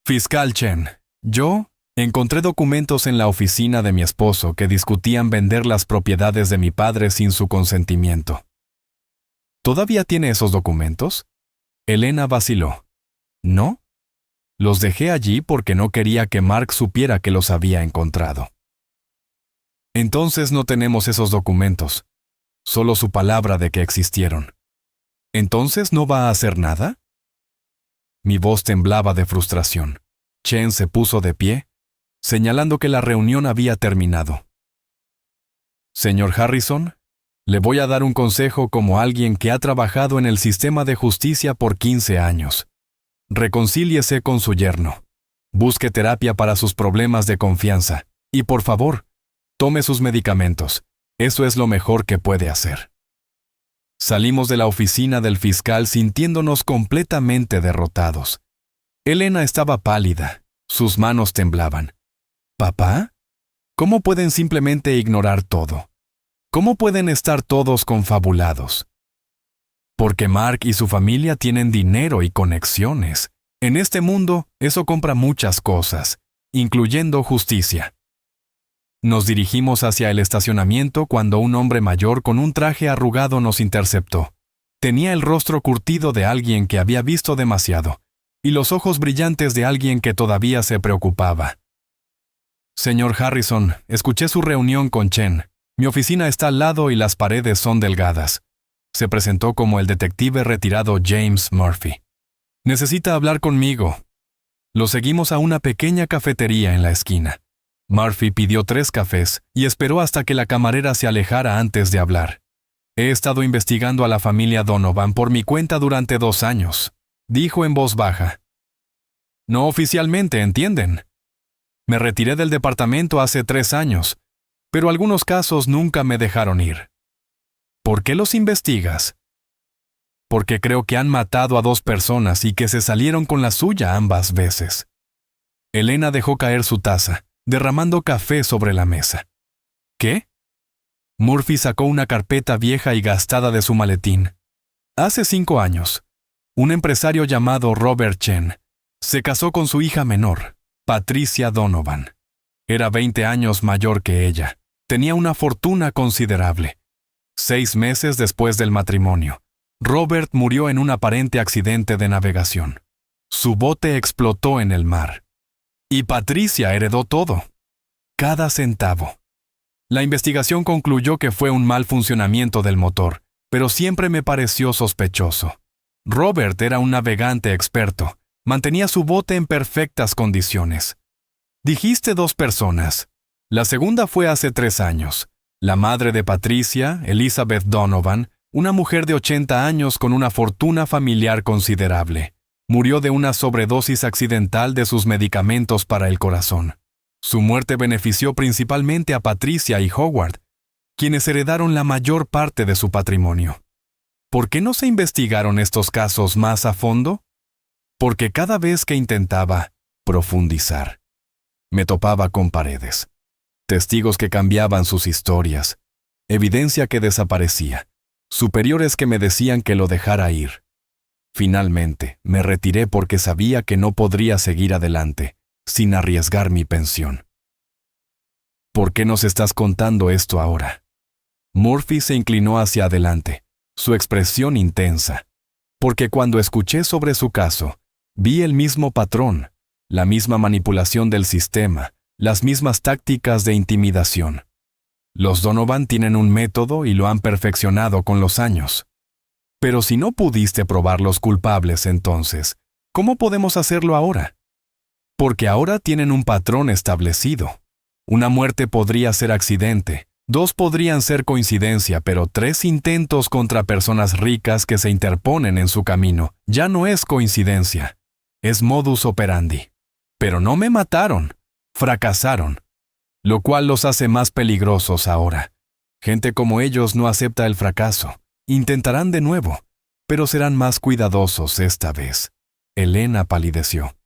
Fiscal Chen, yo encontré documentos en la oficina de mi esposo que discutían vender las propiedades de mi padre sin su consentimiento. ¿Todavía tiene esos documentos? Elena vaciló. ¿No? Los dejé allí porque no quería que Mark supiera que los había encontrado. Entonces no tenemos esos documentos, solo su palabra de que existieron. ¿Entonces no va a hacer nada? Mi voz temblaba de frustración. Chen se puso de pie, señalando que la reunión había terminado. Señor Harrison, le voy a dar un consejo como alguien que ha trabajado en el sistema de justicia por 15 años. Reconcíliese con su yerno. Busque terapia para sus problemas de confianza. Y por favor, tome sus medicamentos. Eso es lo mejor que puede hacer. Salimos de la oficina del fiscal sintiéndonos completamente derrotados. Elena estaba pálida. Sus manos temblaban. ¿Papá? ¿Cómo pueden simplemente ignorar todo? ¿Cómo pueden estar todos confabulados? Porque Mark y su familia tienen dinero y conexiones. En este mundo, eso compra muchas cosas, incluyendo justicia. Nos dirigimos hacia el estacionamiento cuando un hombre mayor con un traje arrugado nos interceptó. Tenía el rostro curtido de alguien que había visto demasiado, y los ojos brillantes de alguien que todavía se preocupaba. Señor Harrison, escuché su reunión con Chen. Mi oficina está al lado y las paredes son delgadas. Se presentó como el detective retirado James Murphy. Necesita hablar conmigo. Lo seguimos a una pequeña cafetería en la esquina. Murphy pidió 3 cafés y esperó hasta que la camarera se alejara antes de hablar. He estado investigando a la familia Donovan por mi cuenta durante 2 años, dijo en voz baja. No oficialmente, ¿entienden? Me retiré del departamento hace 3 años, pero algunos casos nunca me dejaron ir. ¿Por qué los investigas? Porque creo que han matado a 2 personas y que se salieron con la suya ambas veces. Elena dejó caer su taza, derramando café sobre la mesa. ¿Qué? Murphy sacó una carpeta vieja y gastada de su maletín. Hace 5 años, un empresario llamado Robert Chen se casó con su hija menor, Patricia Donovan. Era 20 años mayor que ella. Tenía una fortuna considerable. 6 meses después del matrimonio, Robert murió en un aparente accidente de navegación. Su bote explotó en el mar. Y Patricia heredó todo. Cada centavo. La investigación concluyó que fue un mal funcionamiento del motor, pero siempre me pareció sospechoso. Robert era un navegante experto. Mantenía su bote en perfectas condiciones. Dijiste 2 personas. La segunda fue hace 3 años. La madre de Patricia, Elizabeth Donovan, una mujer de 80 años con una fortuna familiar considerable. Murió de una sobredosis accidental de sus medicamentos para el corazón. Su muerte benefició principalmente a Patricia y Howard, quienes heredaron la mayor parte de su patrimonio. ¿Por qué no se investigaron estos casos más a fondo? Porque cada vez que intentaba profundizar, me topaba con paredes. Testigos que cambiaban sus historias, evidencia que desaparecía, superiores que me decían que lo dejara ir. Finalmente, me retiré porque sabía que no podría seguir adelante, sin arriesgar mi pensión. ¿Por qué nos estás contando esto ahora? Murphy se inclinó hacia adelante, su expresión intensa, porque cuando escuché sobre su caso, vi el mismo patrón, la misma manipulación del sistema, las mismas tácticas de intimidación. Los Donovan tienen un método y lo han perfeccionado con los años. Pero si no pudiste probar los culpables entonces, ¿cómo podemos hacerlo ahora? Porque ahora tienen un patrón establecido. Una muerte podría ser accidente, 2 podrían ser coincidencia, pero 3 intentos contra personas ricas que se interponen en su camino ya no es coincidencia, es modus operandi. Pero no me mataron, fracasaron, lo cual los hace más peligrosos ahora. Gente como ellos no acepta el fracaso. Intentarán de nuevo, pero serán más cuidadosos esta vez. Elena palideció.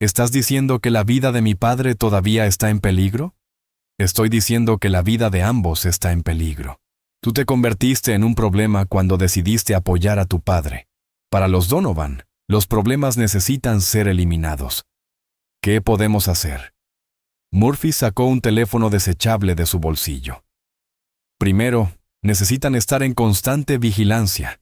¿Estás diciendo que la vida de mi padre todavía está en peligro? Estoy diciendo que la vida de ambos está en peligro. Tú te convertiste en un problema cuando decidiste apoyar a tu padre. Para los Donovan, los problemas necesitan ser eliminados. ¿Qué podemos hacer? Murphy sacó un teléfono desechable de su bolsillo. Primero, necesitan estar en constante vigilancia.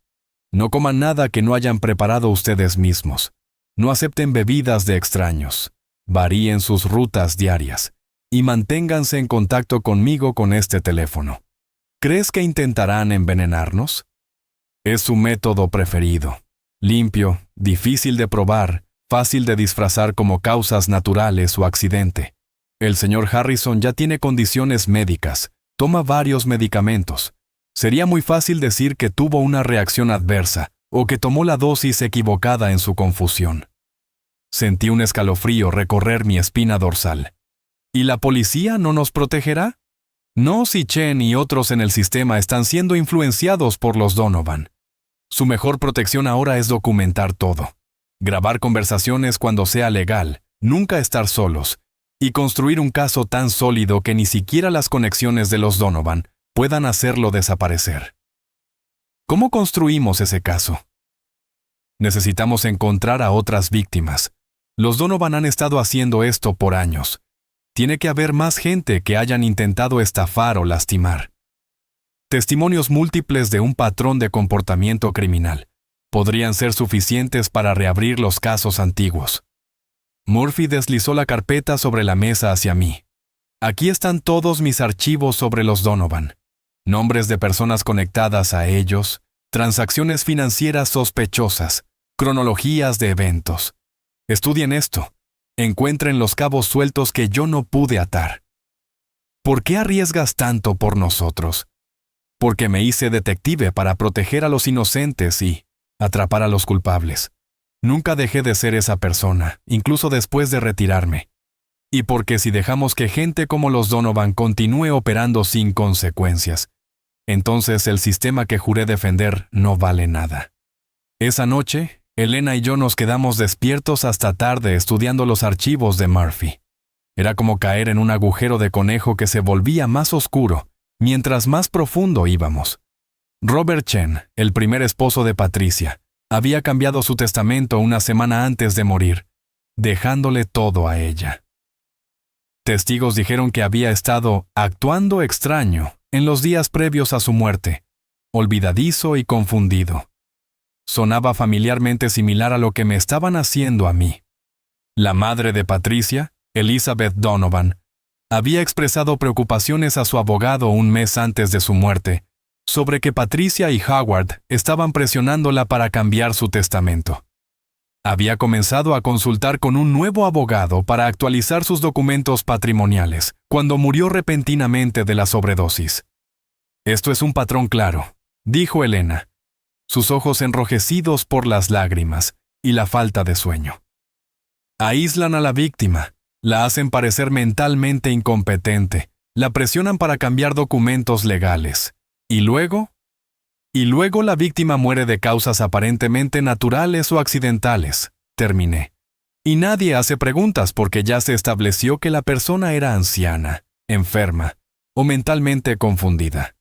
No coman nada que no hayan preparado ustedes mismos. No acepten bebidas de extraños. Varíen sus rutas diarias. Y manténganse en contacto conmigo con este teléfono. ¿Crees que intentarán envenenarnos? Es su método preferido. Limpio, difícil de probar, fácil de disfrazar como causas naturales o accidente. El señor Harrison ya tiene condiciones médicas, toma varios medicamentos. Sería muy fácil decir que tuvo una reacción adversa o que tomó la dosis equivocada en su confusión. Sentí un escalofrío recorrer mi espina dorsal. ¿Y la policía no nos protegerá? No si Chen y otros en el sistema están siendo influenciados por los Donovan. Su mejor protección ahora es documentar todo. Grabar conversaciones cuando sea legal, nunca estar solos, y construir un caso tan sólido que ni siquiera las conexiones de los Donovan puedan hacerlo desaparecer. ¿Cómo construimos ese caso? Necesitamos encontrar a otras víctimas. Los Donovan han estado haciendo esto por años. Tiene que haber más gente que hayan intentado estafar o lastimar. Testimonios múltiples de un patrón de comportamiento criminal podrían ser suficientes para reabrir los casos antiguos. Murphy deslizó la carpeta sobre la mesa hacia mí. Aquí están todos mis archivos sobre los Donovan. Nombres de personas conectadas a ellos, transacciones financieras sospechosas, cronologías de eventos. Estudien esto. Encuentren los cabos sueltos que yo no pude atar. ¿Por qué arriesgas tanto por nosotros? Porque me hice detective para proteger a los inocentes y atrapar a los culpables. Nunca dejé de ser esa persona, incluso después de retirarme. Y porque si dejamos que gente como los Donovan continúe operando sin consecuencias, entonces el sistema que juré defender no vale nada. Esa noche, Elena y yo nos quedamos despiertos hasta tarde estudiando los archivos de Murphy. Era como caer en un agujero de conejo que se volvía más oscuro, mientras más profundo íbamos. Robert Chen, el primer esposo de Patricia, había cambiado su testamento una semana antes de morir, dejándole todo a ella. Testigos dijeron que había estado actuando extraño en los días previos a su muerte, olvidadizo y confundido. Sonaba familiarmente similar a lo que me estaban haciendo a mí. La madre de Patricia, Elizabeth Donovan, había expresado preocupaciones a su abogado un mes antes de su muerte sobre que Patricia y Howard estaban presionándola para cambiar su testamento. Había comenzado a consultar con un nuevo abogado para actualizar sus documentos patrimoniales cuando murió repentinamente de la sobredosis. Esto es un patrón claro, dijo Elena, sus ojos enrojecidos por las lágrimas y la falta de sueño. Aíslan a la víctima, la hacen parecer mentalmente incompetente, la presionan para cambiar documentos legales. ¿Y luego? Y luego la víctima muere de causas aparentemente naturales o accidentales, terminé. Y nadie hace preguntas porque ya se estableció que la persona era anciana, enferma o mentalmente confundida.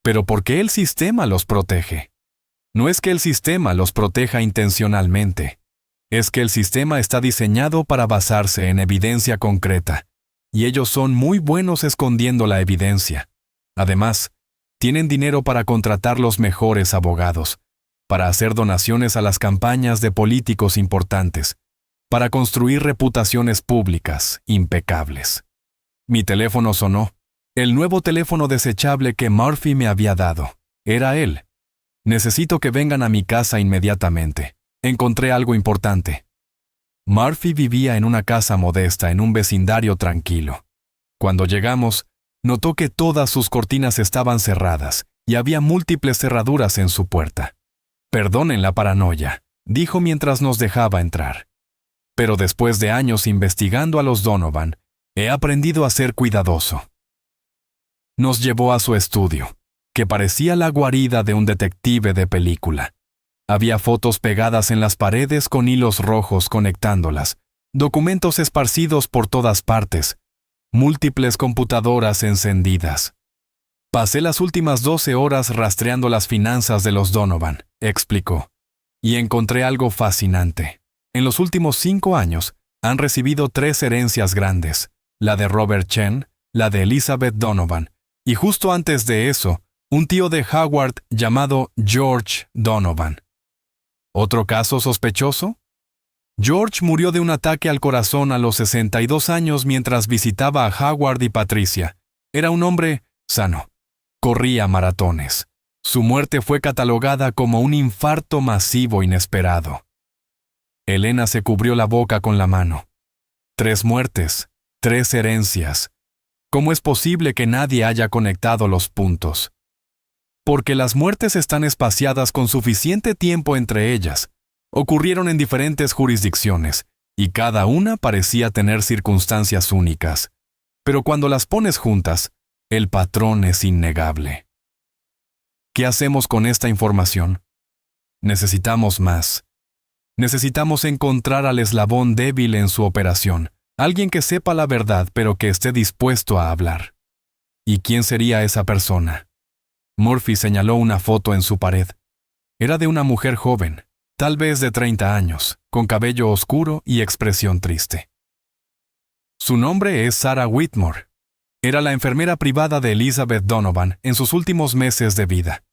Pero ¿por qué el sistema los protege? No es que el sistema los proteja intencionalmente. Es que el sistema está diseñado para basarse en evidencia concreta, y ellos son muy buenos escondiendo la evidencia. Además, tienen dinero para contratar los mejores abogados, para hacer donaciones a las campañas de políticos importantes, para construir reputaciones públicas impecables. Mi teléfono sonó. El nuevo teléfono desechable que Murphy me había dado. Era él. Necesito que vengan a mi casa inmediatamente. Encontré algo importante. Murphy vivía en una casa modesta en un vecindario tranquilo. Cuando llegamos, notó que todas sus cortinas estaban cerradas y había múltiples cerraduras en su puerta. Perdonen la paranoia, dijo mientras nos dejaba entrar. Pero después de años investigando a los Donovan, he aprendido a ser cuidadoso. Nos llevó a su estudio, que parecía la guarida de un detective de película. Había fotos pegadas en las paredes con hilos rojos conectándolas, documentos esparcidos por todas partes, múltiples computadoras encendidas. Pasé las últimas 12 horas rastreando las finanzas de los Donovan, explicó, y encontré algo fascinante. En los últimos 5 años, han recibido 3 herencias grandes, la de Robert Chen, la de Elizabeth Donovan, y justo antes de eso, un tío de Howard llamado George Donovan. ¿Otro caso sospechoso? George murió de un ataque al corazón a los 62 años mientras visitaba a Howard y Patricia. Era un hombre sano. Corría maratones. Su muerte fue catalogada como un infarto masivo inesperado. Elena se cubrió la boca con la mano. 3 muertes, 3 herencias. ¿Cómo es posible que nadie haya conectado los puntos? Porque las muertes están espaciadas con suficiente tiempo entre ellas. Ocurrieron en diferentes jurisdicciones, y cada una parecía tener circunstancias únicas. Pero cuando las pones juntas, el patrón es innegable. ¿Qué hacemos con esta información? Necesitamos más. Necesitamos encontrar al eslabón débil en su operación, alguien que sepa la verdad pero que esté dispuesto a hablar. ¿Y quién sería esa persona? Murphy señaló una foto en su pared. Era de una mujer joven, tal vez de 30 años, con cabello oscuro y expresión triste. Su nombre es Sarah Whitmore. Era la enfermera privada de Elizabeth Donovan en sus últimos meses de vida.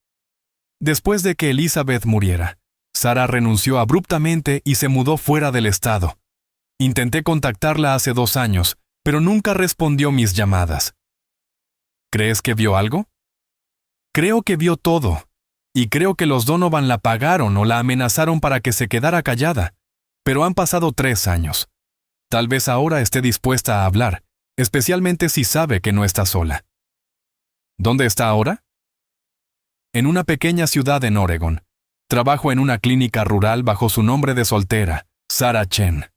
Después de que Elizabeth muriera, Sarah renunció abruptamente y se mudó fuera del estado. Intenté contactarla hace 2 años, pero nunca respondió mis llamadas. ¿Crees que vio algo? Creo que vio todo, y creo que los Donovan la pagaron o la amenazaron para que se quedara callada, pero han pasado 3 años. Tal vez ahora esté dispuesta a hablar, especialmente si sabe que no está sola. ¿Dónde está ahora? En una pequeña ciudad en Oregon. Trabajo en una clínica rural bajo su nombre de soltera, Sarah Chen.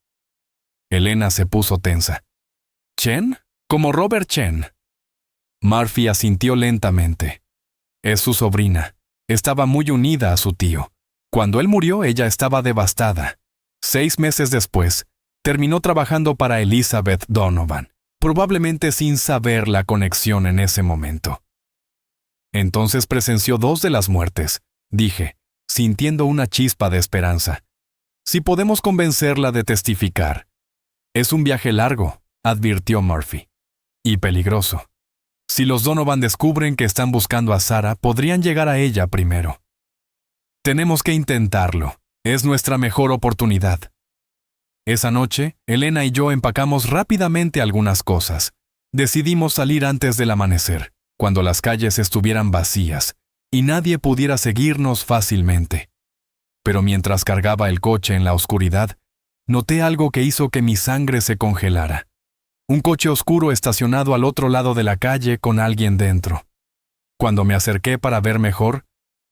Elena se puso tensa. ¿Chen? ¿Como Robert Chen? Murphy asintió lentamente. Es su sobrina. Estaba muy unida a su tío. Cuando él murió, ella estaba devastada. 6 meses después, terminó trabajando para Elizabeth Donovan, probablemente sin saber la conexión en ese momento. Entonces presenció 2 de las muertes, dije, sintiendo una chispa de esperanza. Si podemos convencerla de testificar. Es un viaje largo, advirtió Murphy. Y peligroso. Si los Donovan descubren que están buscando a Sarah, podrían llegar a ella primero. Tenemos que intentarlo. Es nuestra mejor oportunidad. Esa noche, Elena y yo empacamos rápidamente algunas cosas. Decidimos salir antes del amanecer, cuando las calles estuvieran vacías y nadie pudiera seguirnos fácilmente. Pero mientras cargaba el coche en la oscuridad, noté algo que hizo que mi sangre se congelara. Un coche oscuro estacionado al otro lado de la calle con alguien dentro. Cuando me acerqué para ver mejor,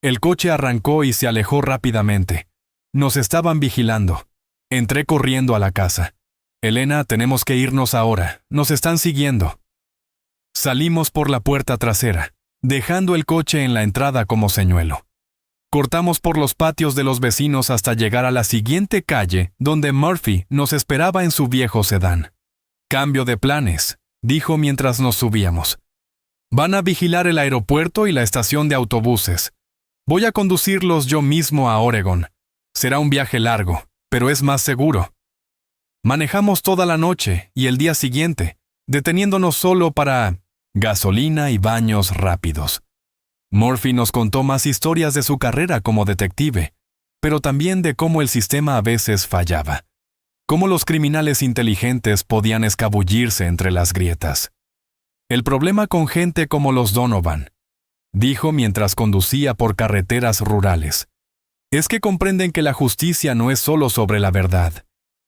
el coche arrancó y se alejó rápidamente. Nos estaban vigilando. Entré corriendo a la casa. Elena, tenemos que irnos ahora. Nos están siguiendo. Salimos por la puerta trasera, dejando el coche en la entrada como señuelo. Cortamos por los patios de los vecinos hasta llegar a la siguiente calle, donde Murphy nos esperaba en su viejo sedán. Cambio de planes, dijo mientras nos subíamos. Van a vigilar el aeropuerto y la estación de autobuses. Voy a conducirlos yo mismo a Oregon. Será un viaje largo, pero es más seguro. Manejamos toda la noche y el día siguiente, deteniéndonos solo para gasolina y baños rápidos. Murphy nos contó más historias de su carrera como detective, pero también de cómo el sistema a veces fallaba. Cómo los criminales inteligentes podían escabullirse entre las grietas. El problema con gente como los Donovan, dijo mientras conducía por carreteras rurales, es que comprenden que la justicia no es solo sobre la verdad,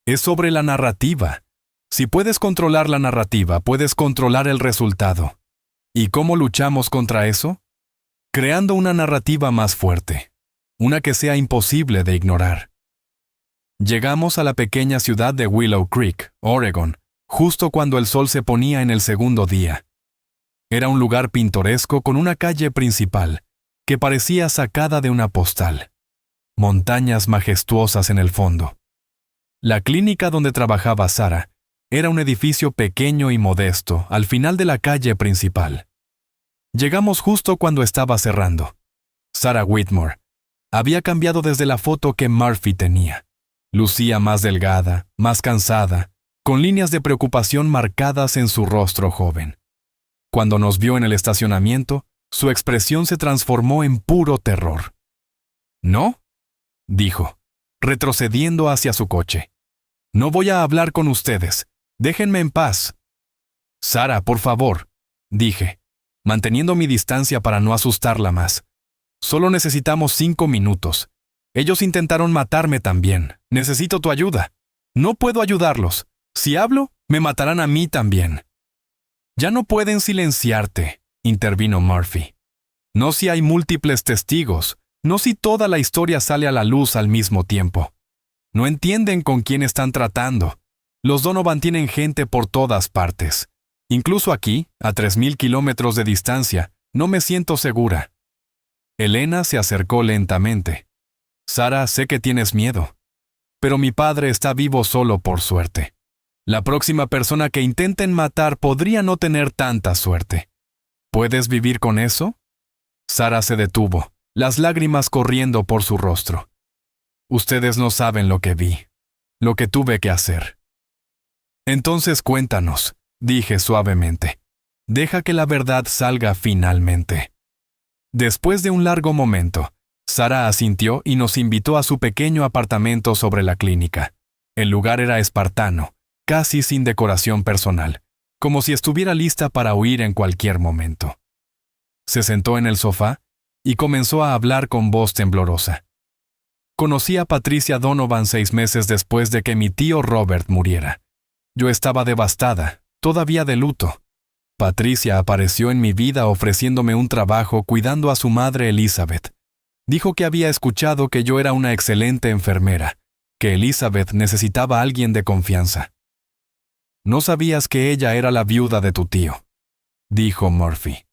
es sobre la narrativa. Si puedes controlar la narrativa, puedes controlar el resultado. ¿Y cómo luchamos contra eso? Creando una narrativa más fuerte, una que sea imposible de ignorar. Llegamos a la pequeña ciudad de Willow Creek, Oregon, justo cuando el sol se ponía en el segundo día. Era un lugar pintoresco con una calle principal, que parecía sacada de una postal. Montañas majestuosas en el fondo. La clínica donde trabajaba Sarah era un edificio pequeño y modesto al final de la calle principal. Llegamos justo cuando estaba cerrando. Sarah Whitmore había cambiado desde la foto que Murphy tenía. Lucía más delgada, más cansada, con líneas de preocupación marcadas en su rostro joven. Cuando nos vio en el estacionamiento, su expresión se transformó en puro terror. «¿No?», dijo, retrocediendo hacia su coche. «No voy a hablar con ustedes. Déjenme en paz». «Sarah, por favor», dije, manteniendo mi distancia para no asustarla más. «Solo necesitamos 5 minutos. Ellos intentaron matarme también. Necesito tu ayuda. No puedo ayudarlos. Si hablo, me matarán a mí también». «Ya no pueden silenciarte», intervino Murphy. «No si hay múltiples testigos, no si toda la historia sale a la luz al mismo tiempo. No entienden con quién están tratando. Los Donovan tienen gente por todas partes. Incluso aquí, a 3,000 kilómetros de distancia, no me siento segura». Elena se acercó lentamente. «Sarah, sé que tienes miedo, pero mi padre está vivo solo por suerte. La próxima persona que intenten matar podría no tener tanta suerte. ¿Puedes vivir con eso?». Sarah se detuvo, las lágrimas corriendo por su rostro. «Ustedes no saben lo que vi, lo que tuve que hacer». «Entonces cuéntanos», dije suavemente. «Deja que la verdad salga finalmente». Después de un largo momento, Sarah asintió y nos invitó a su pequeño apartamento sobre la clínica. El lugar era espartano, casi sin decoración personal, como si estuviera lista para huir en cualquier momento. Se sentó en el sofá y comenzó a hablar con voz temblorosa. «Conocí a Patricia Donovan 6 meses después de que mi tío Robert muriera. Yo estaba devastada, todavía de luto. Patricia apareció en mi vida ofreciéndome un trabajo cuidando a su madre Elizabeth. Dijo que había escuchado que yo era una excelente enfermera, que Elizabeth necesitaba a alguien de confianza». «No sabías que ella era la viuda de tu tío», dijo Murphy.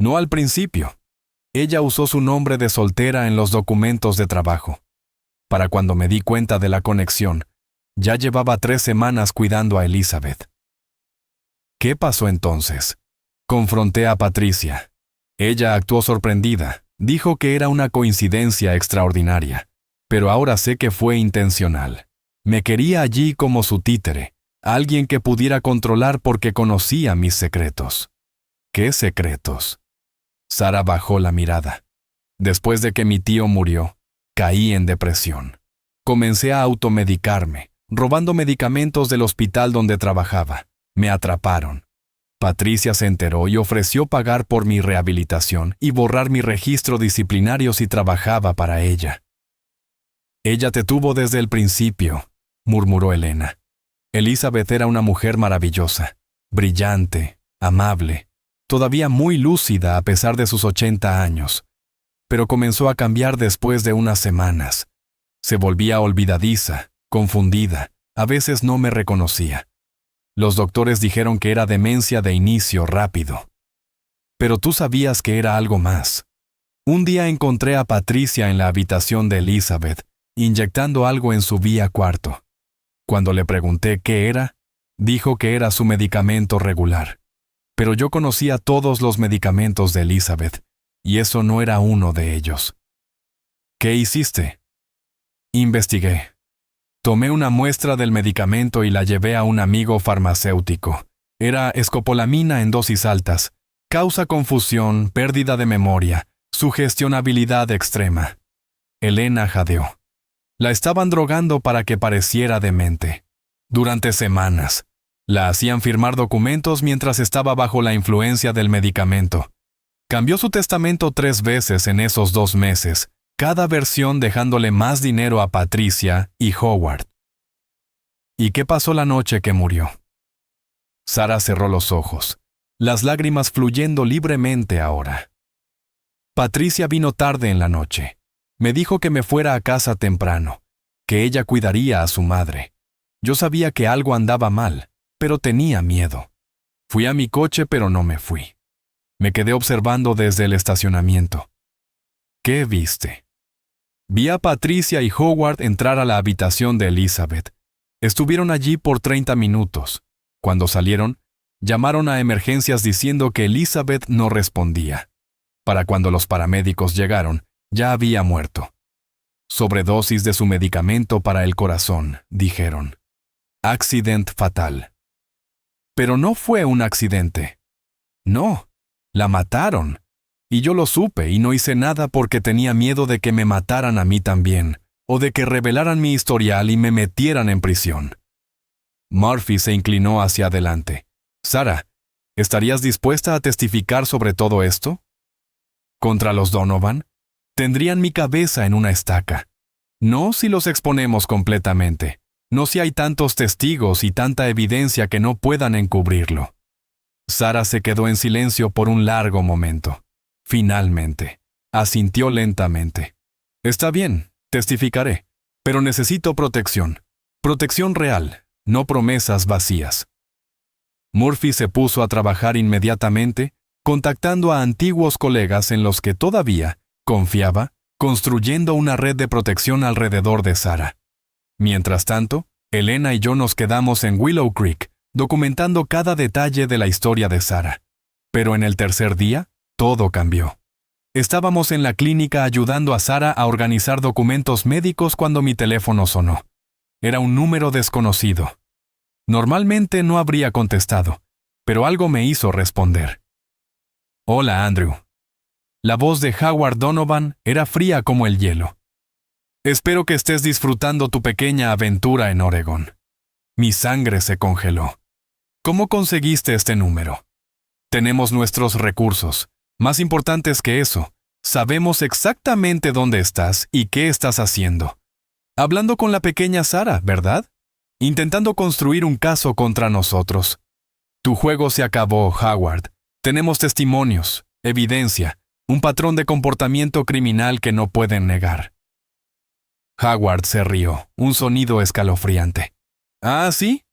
«No al principio. Ella usó su nombre de soltera en los documentos de trabajo. Para cuando me di cuenta de la conexión, ya llevaba 3 semanas cuidando a Elizabeth». «¿Qué pasó entonces?». Confronté a Patricia. Ella actuó sorprendida, dijo que era una coincidencia extraordinaria, pero ahora sé que fue intencional. Me quería allí como su títere, alguien que pudiera controlar porque conocía mis secretos». «¿Qué secretos?». Sarah bajó la mirada. «Después de que mi tío murió, caí en depresión. Comencé a automedicarme, robando medicamentos del hospital donde trabajaba. Me atraparon. Patricia se enteró y ofreció pagar por mi rehabilitación y borrar mi registro disciplinario si trabajaba para ella». «Ella te tuvo desde el principio», murmuró Elena. «Elizabeth era una mujer maravillosa, brillante, amable, todavía muy lúcida a pesar de sus 80 años. Pero comenzó a cambiar después de unas semanas. Se volvía olvidadiza, confundida, a veces no me reconocía. Los doctores dijeron que era demencia de inicio rápido. Pero tú sabías que era algo más. Un día encontré a Patricia en la habitación de Elizabeth, inyectando algo en su vía cuarto. Cuando le pregunté qué era, dijo que era su medicamento regular. Pero yo conocía todos los medicamentos de Elizabeth, y eso no era uno de ellos». «¿Qué hiciste?». «Investigué. Tomé una muestra del medicamento y la llevé a un amigo farmacéutico. Era escopolamina en dosis altas. Causa confusión, pérdida de memoria, sugestionabilidad extrema». Elena jadeó. La estaban drogando para que pareciera demente. Durante semanas. La hacían firmar documentos mientras estaba bajo la influencia del medicamento. Cambió su testamento 3 veces en esos 2 meses, cada versión dejándole más dinero a Patricia y Howard. «¿Y qué pasó la noche que murió?». Sarah cerró los ojos, las lágrimas fluyendo libremente ahora. «Patricia vino tarde en la noche. Me dijo que me fuera a casa temprano, que ella cuidaría a su madre. Yo sabía que algo andaba mal, pero tenía miedo. Fui a mi coche, pero no me fui. Me quedé observando desde el estacionamiento». «¿Qué viste?». «Vi a Patricia y Howard entrar a la habitación de Elizabeth. Estuvieron allí por 30 minutos. Cuando salieron, Llamaron a emergencias diciendo que Elizabeth no respondía. Para cuando los paramédicos llegaron, ya había muerto. Sobredosis de su medicamento para el corazón, dijeron. Accidente fatal. Pero no fue un accidente. No, la mataron. Y yo lo supe y no hice nada porque tenía miedo de que me mataran a mí también, o de que revelaran mi historial y me metieran en prisión. Murphy se inclinó hacia adelante. Sarah, ¿estarías dispuesta a testificar sobre todo esto? ¿Contra los Donovan? Tendrían mi cabeza en una estaca. No si los exponemos completamente. No si hay tantos testigos y tanta evidencia que no puedan encubrirlo. Sarah se quedó en silencio por un largo momento. Finalmente, asintió lentamente. Está bien, testificaré, pero necesito protección. Protección real, no promesas vacías. Murphy se puso a trabajar inmediatamente, contactando a antiguos colegas en los que todavía confiaba, construyendo una red de protección alrededor de Sarah. Mientras tanto, Elena y yo nos quedamos en Willow Creek, documentando cada detalle de la historia de Sarah. Pero en el tercer día, todo cambió. Estábamos en la clínica ayudando a Sarah a organizar documentos médicos cuando mi teléfono sonó. Era un número desconocido. Normalmente no habría contestado, pero algo me hizo responder. Hola, Andrew. La voz de Howard Donovan era fría como el hielo. Espero que estés disfrutando tu pequeña aventura en Oregón. Mi sangre se congeló. ¿Cómo conseguiste este número? Tenemos nuestros recursos. Más importantes que eso, sabemos exactamente dónde estás y qué estás haciendo. Hablando con la pequeña Sarah, ¿verdad? Intentando construir un caso contra nosotros. Tu juego se acabó, Howard. Tenemos testimonios, evidencia, un patrón de comportamiento criminal que no pueden negar. Howard se rió, un sonido escalofriante. ¿Ah, sí?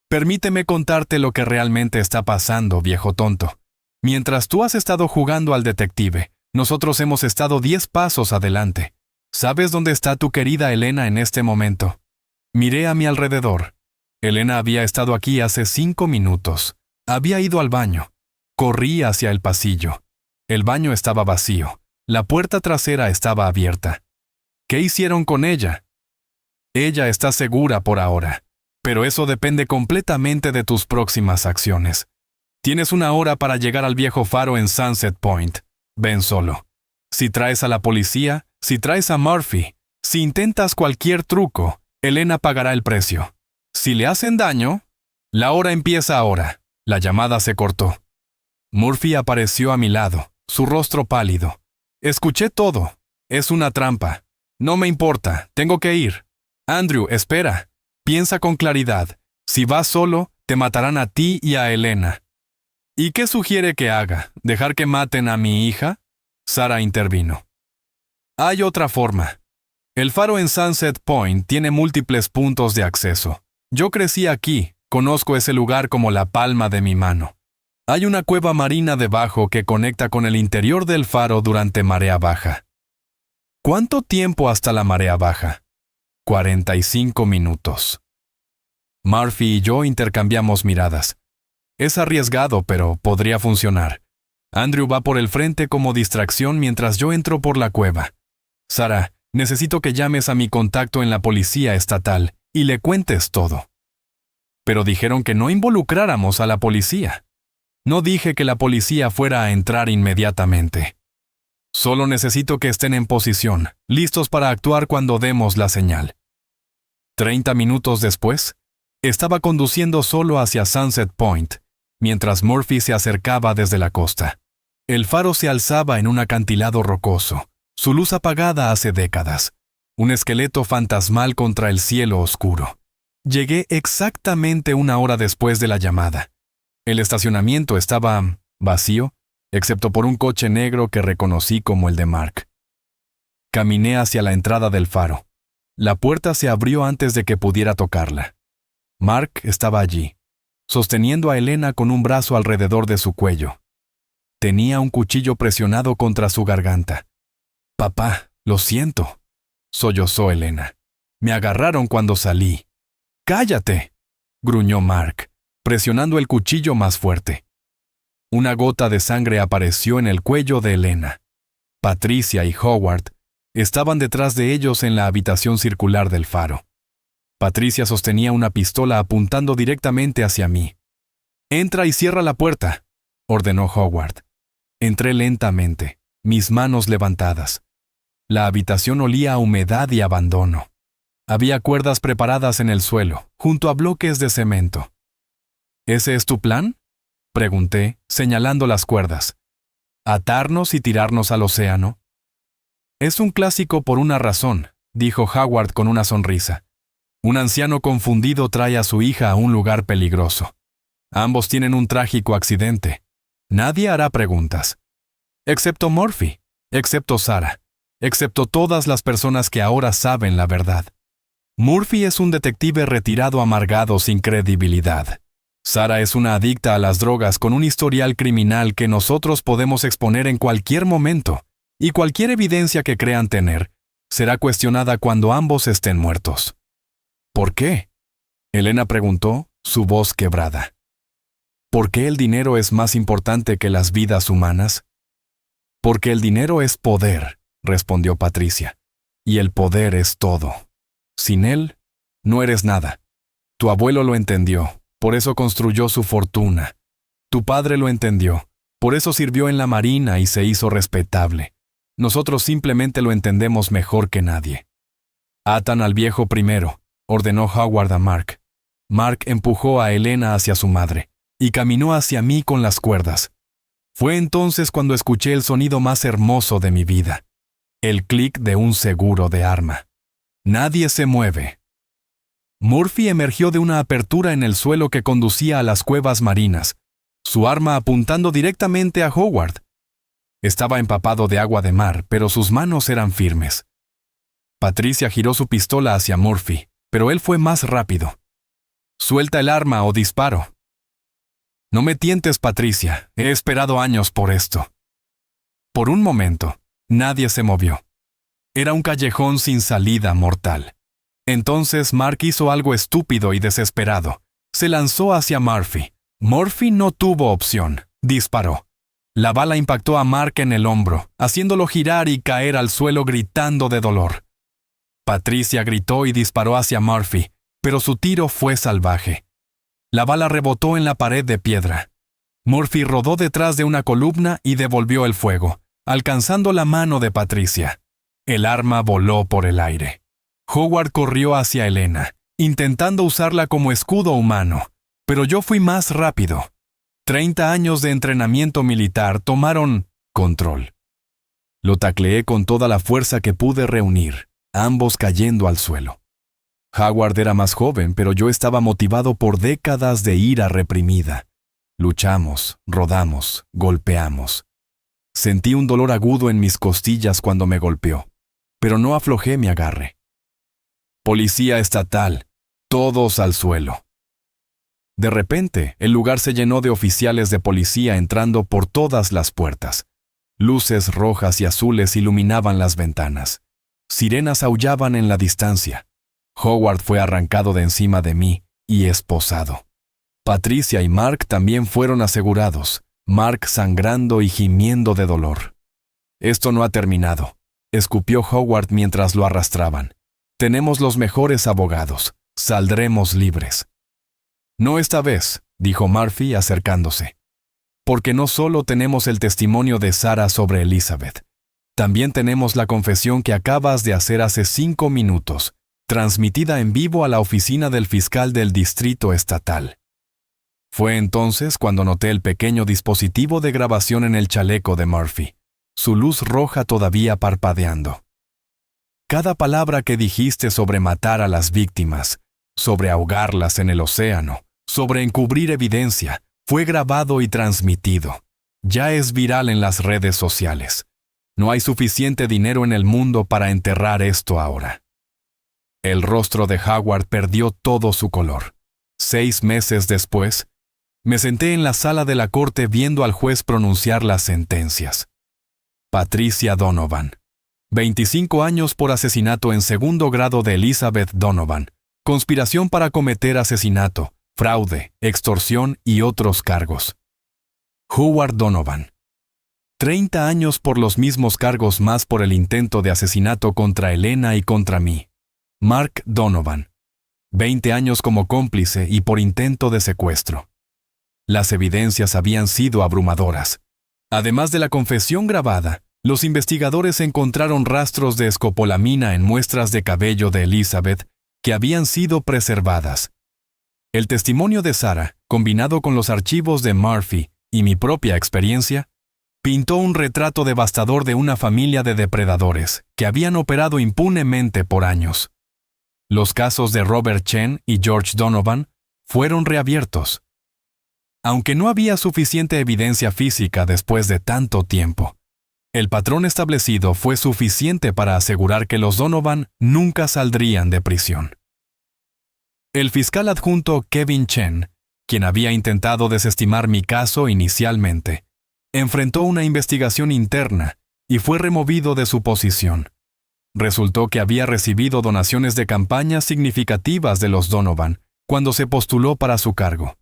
Permíteme contarte lo que realmente está pasando, viejo tonto. Mientras tú has estado jugando al detective, nosotros hemos estado 10 pasos adelante. ¿Sabes dónde está tu querida Elena en este momento? Miré a mi alrededor. Elena había estado aquí hace 5 minutos. Había ido al baño. Corrí hacia el pasillo. El baño estaba vacío. La puerta trasera estaba abierta. ¿Qué hicieron con ella? Ella está segura por ahora, pero eso depende completamente de tus próximas acciones. Tienes 1 hora para llegar al viejo faro en Sunset Point. Ven solo. Si traes a la policía, si traes a Murphy, si intentas cualquier truco, Elena pagará el precio. Si le hacen daño, la hora empieza ahora. La llamada se cortó. Murphy apareció a mi lado, su rostro pálido. Escuché todo. Es una trampa. No me importa, tengo que ir. Andrew, espera. Piensa con claridad. Si vas solo, te matarán a ti y a Elena. ¿Y qué sugiere que haga? ¿Dejar que maten a mi hija? Sarah intervino. Hay otra forma. El faro en Sunset Point tiene múltiples puntos de acceso. Yo crecí aquí, conozco ese lugar como la palma de mi mano. Hay una cueva marina debajo que conecta con el interior del faro durante marea baja. ¿Cuánto tiempo hasta la marea baja? 45 minutos. Murphy y yo intercambiamos miradas. Es arriesgado, pero podría funcionar. Andrew va por el frente como distracción mientras yo entro por la cueva. Sarah, necesito que llames a mi contacto en la policía estatal y le cuentes todo. Pero dijeron que no involucráramos a la policía. No dije que la policía fuera a entrar inmediatamente. Solo necesito que estén en posición, listos para actuar cuando demos la señal. 30 minutos después, estaba conduciendo solo hacia Sunset Point, mientras Murphy se acercaba desde la costa. El faro se alzaba en un acantilado rocoso, su luz apagada hace décadas, un esqueleto fantasmal contra el cielo oscuro. Llegué exactamente 1 hora después de la llamada. El estacionamiento estaba vacío, excepto por un coche negro que reconocí como el de Mark. Caminé hacia la entrada del faro. La puerta se abrió antes de que pudiera tocarla. Mark estaba allí, sosteniendo a Elena con un brazo alrededor de su cuello. Tenía un cuchillo presionado contra su garganta. «Papá, lo siento», sollozó Elena. «Me agarraron cuando salí». «¡Cállate!», gruñó Mark. presionando el cuchillo más fuerte. Una gota de sangre apareció en el cuello de Elena. Patricia y Howard estaban detrás de ellos en la habitación circular del faro. Patricia sostenía una pistola apuntando directamente hacia mí. «Entra y cierra la puerta», ordenó Howard. Entré lentamente, mis manos levantadas. La habitación olía a humedad y abandono. Había cuerdas preparadas en el suelo, junto a bloques de cemento. «¿Ese es tu plan?», pregunté, señalando las cuerdas. «¿Atarnos y tirarnos al océano?». «Es un clásico por una razón», dijo Howard con una sonrisa. «Un anciano confundido trae a su hija a un lugar peligroso. Ambos tienen un trágico accidente. Nadie hará preguntas. Excepto Murphy, excepto Sarah, excepto todas las personas que ahora saben la verdad. Murphy es un detective retirado amargado sin credibilidad. Sarah es una adicta a las drogas con un historial criminal que nosotros podemos exponer en cualquier momento, y cualquier evidencia que crean tener será cuestionada cuando ambos estén muertos». «¿Por qué?», Elena preguntó, su voz quebrada. «¿Por qué el dinero es más importante que las vidas humanas?». «Porque el dinero es poder», respondió Patricia, «y el poder es todo. Sin él, no eres nada. Tu abuelo lo entendió, por eso construyó su fortuna. Tu padre lo entendió, por eso sirvió en la marina y se hizo respetable. Nosotros simplemente lo entendemos mejor que nadie». «Atan al viejo primero», ordenó Howard a Mark. Mark empujó a Elena hacia su madre y caminó hacia mí con las cuerdas. Fue entonces cuando escuché el sonido más hermoso de mi vida. El clic de un seguro de arma. Nadie se mueve. Murphy emergió de una apertura en el suelo que conducía a las cuevas marinas, su arma apuntando directamente a Howard. Estaba empapado de agua de mar, pero sus manos eran firmes. Patricia giró su pistola hacia Murphy, pero él fue más rápido. «Suelta el arma o disparo». «No me tientes, Patricia. He esperado años por esto». Por un momento, nadie se movió. Era un callejón sin salida mortal. Entonces Mark hizo algo estúpido y desesperado. Se lanzó hacia Murphy. Murphy no tuvo opción. Disparó. La bala impactó a Mark en el hombro, haciéndolo girar y caer al suelo gritando de dolor. Patricia gritó y disparó hacia Murphy, pero su tiro fue salvaje. La bala rebotó en la pared de piedra. Murphy rodó detrás de una columna y devolvió el fuego, alcanzando la mano de Patricia. El arma voló por el aire. Howard corrió hacia Elena, intentando usarla como escudo humano, pero yo fui más rápido. 30 años de entrenamiento militar tomaron control. Lo tacleé con toda la fuerza que pude reunir, ambos cayendo al suelo. Howard era más joven, pero yo estaba motivado por décadas de ira reprimida. Luchamos, rodamos, golpeamos. Sentí un dolor agudo en mis costillas cuando me golpeó, pero no aflojé mi agarre. «Policía estatal, todos al suelo». De repente, el lugar se llenó de oficiales de policía entrando por todas las puertas. Luces rojas y azules iluminaban las ventanas. Sirenas aullaban en la distancia. Howard fue arrancado de encima de mí y esposado. Patricia y Mark también fueron asegurados, Mark sangrando y gimiendo de dolor. «Esto no ha terminado», escupió Howard mientras lo arrastraban. «Tenemos los mejores abogados. Saldremos libres». «No esta vez», dijo Murphy acercándose. «Porque no solo tenemos el testimonio de Sarah sobre Elizabeth, también tenemos la confesión que acabas de hacer hace 5 minutos, transmitida en vivo a la oficina del fiscal del distrito estatal». Fue entonces cuando noté el pequeño dispositivo de grabación en el chaleco de Murphy, su luz roja todavía parpadeando. «Cada palabra que dijiste sobre matar a las víctimas, sobre ahogarlas en el océano, sobre encubrir evidencia, fue grabado y transmitido. Ya es viral en las redes sociales. No hay suficiente dinero en el mundo para enterrar esto ahora». El rostro de Howard perdió todo su color. 6 meses después, me senté en la sala de la corte viendo al juez pronunciar las sentencias. Patricia Donovan. 25 años por asesinato en segundo grado de Elizabeth Donovan. Conspiración para cometer asesinato, fraude, extorsión y otros cargos. Howard Donovan. 30 años por los mismos cargos más por el intento de asesinato contra Elena y contra mí. Mark Donovan. 20 años como cómplice y por intento de secuestro. Las evidencias habían sido abrumadoras. Además de la confesión grabada, los investigadores encontraron rastros de escopolamina en muestras de cabello de Elizabeth que habían sido preservadas. El testimonio de Sarah, combinado con los archivos de Murphy y mi propia experiencia, pintó un retrato devastador de una familia de depredadores que habían operado impunemente por años. Los casos de Robert Chen y George Donovan fueron reabiertos. Aunque no había suficiente evidencia física después de tanto tiempo, el patrón establecido fue suficiente para asegurar que los Donovan nunca saldrían de prisión. El fiscal adjunto Kevin Chen, quien había intentado desestimar mi caso inicialmente, enfrentó una investigación interna y fue removido de su posición. Resultó que había recibido donaciones de campaña significativas de los Donovan cuando se postuló para su cargo.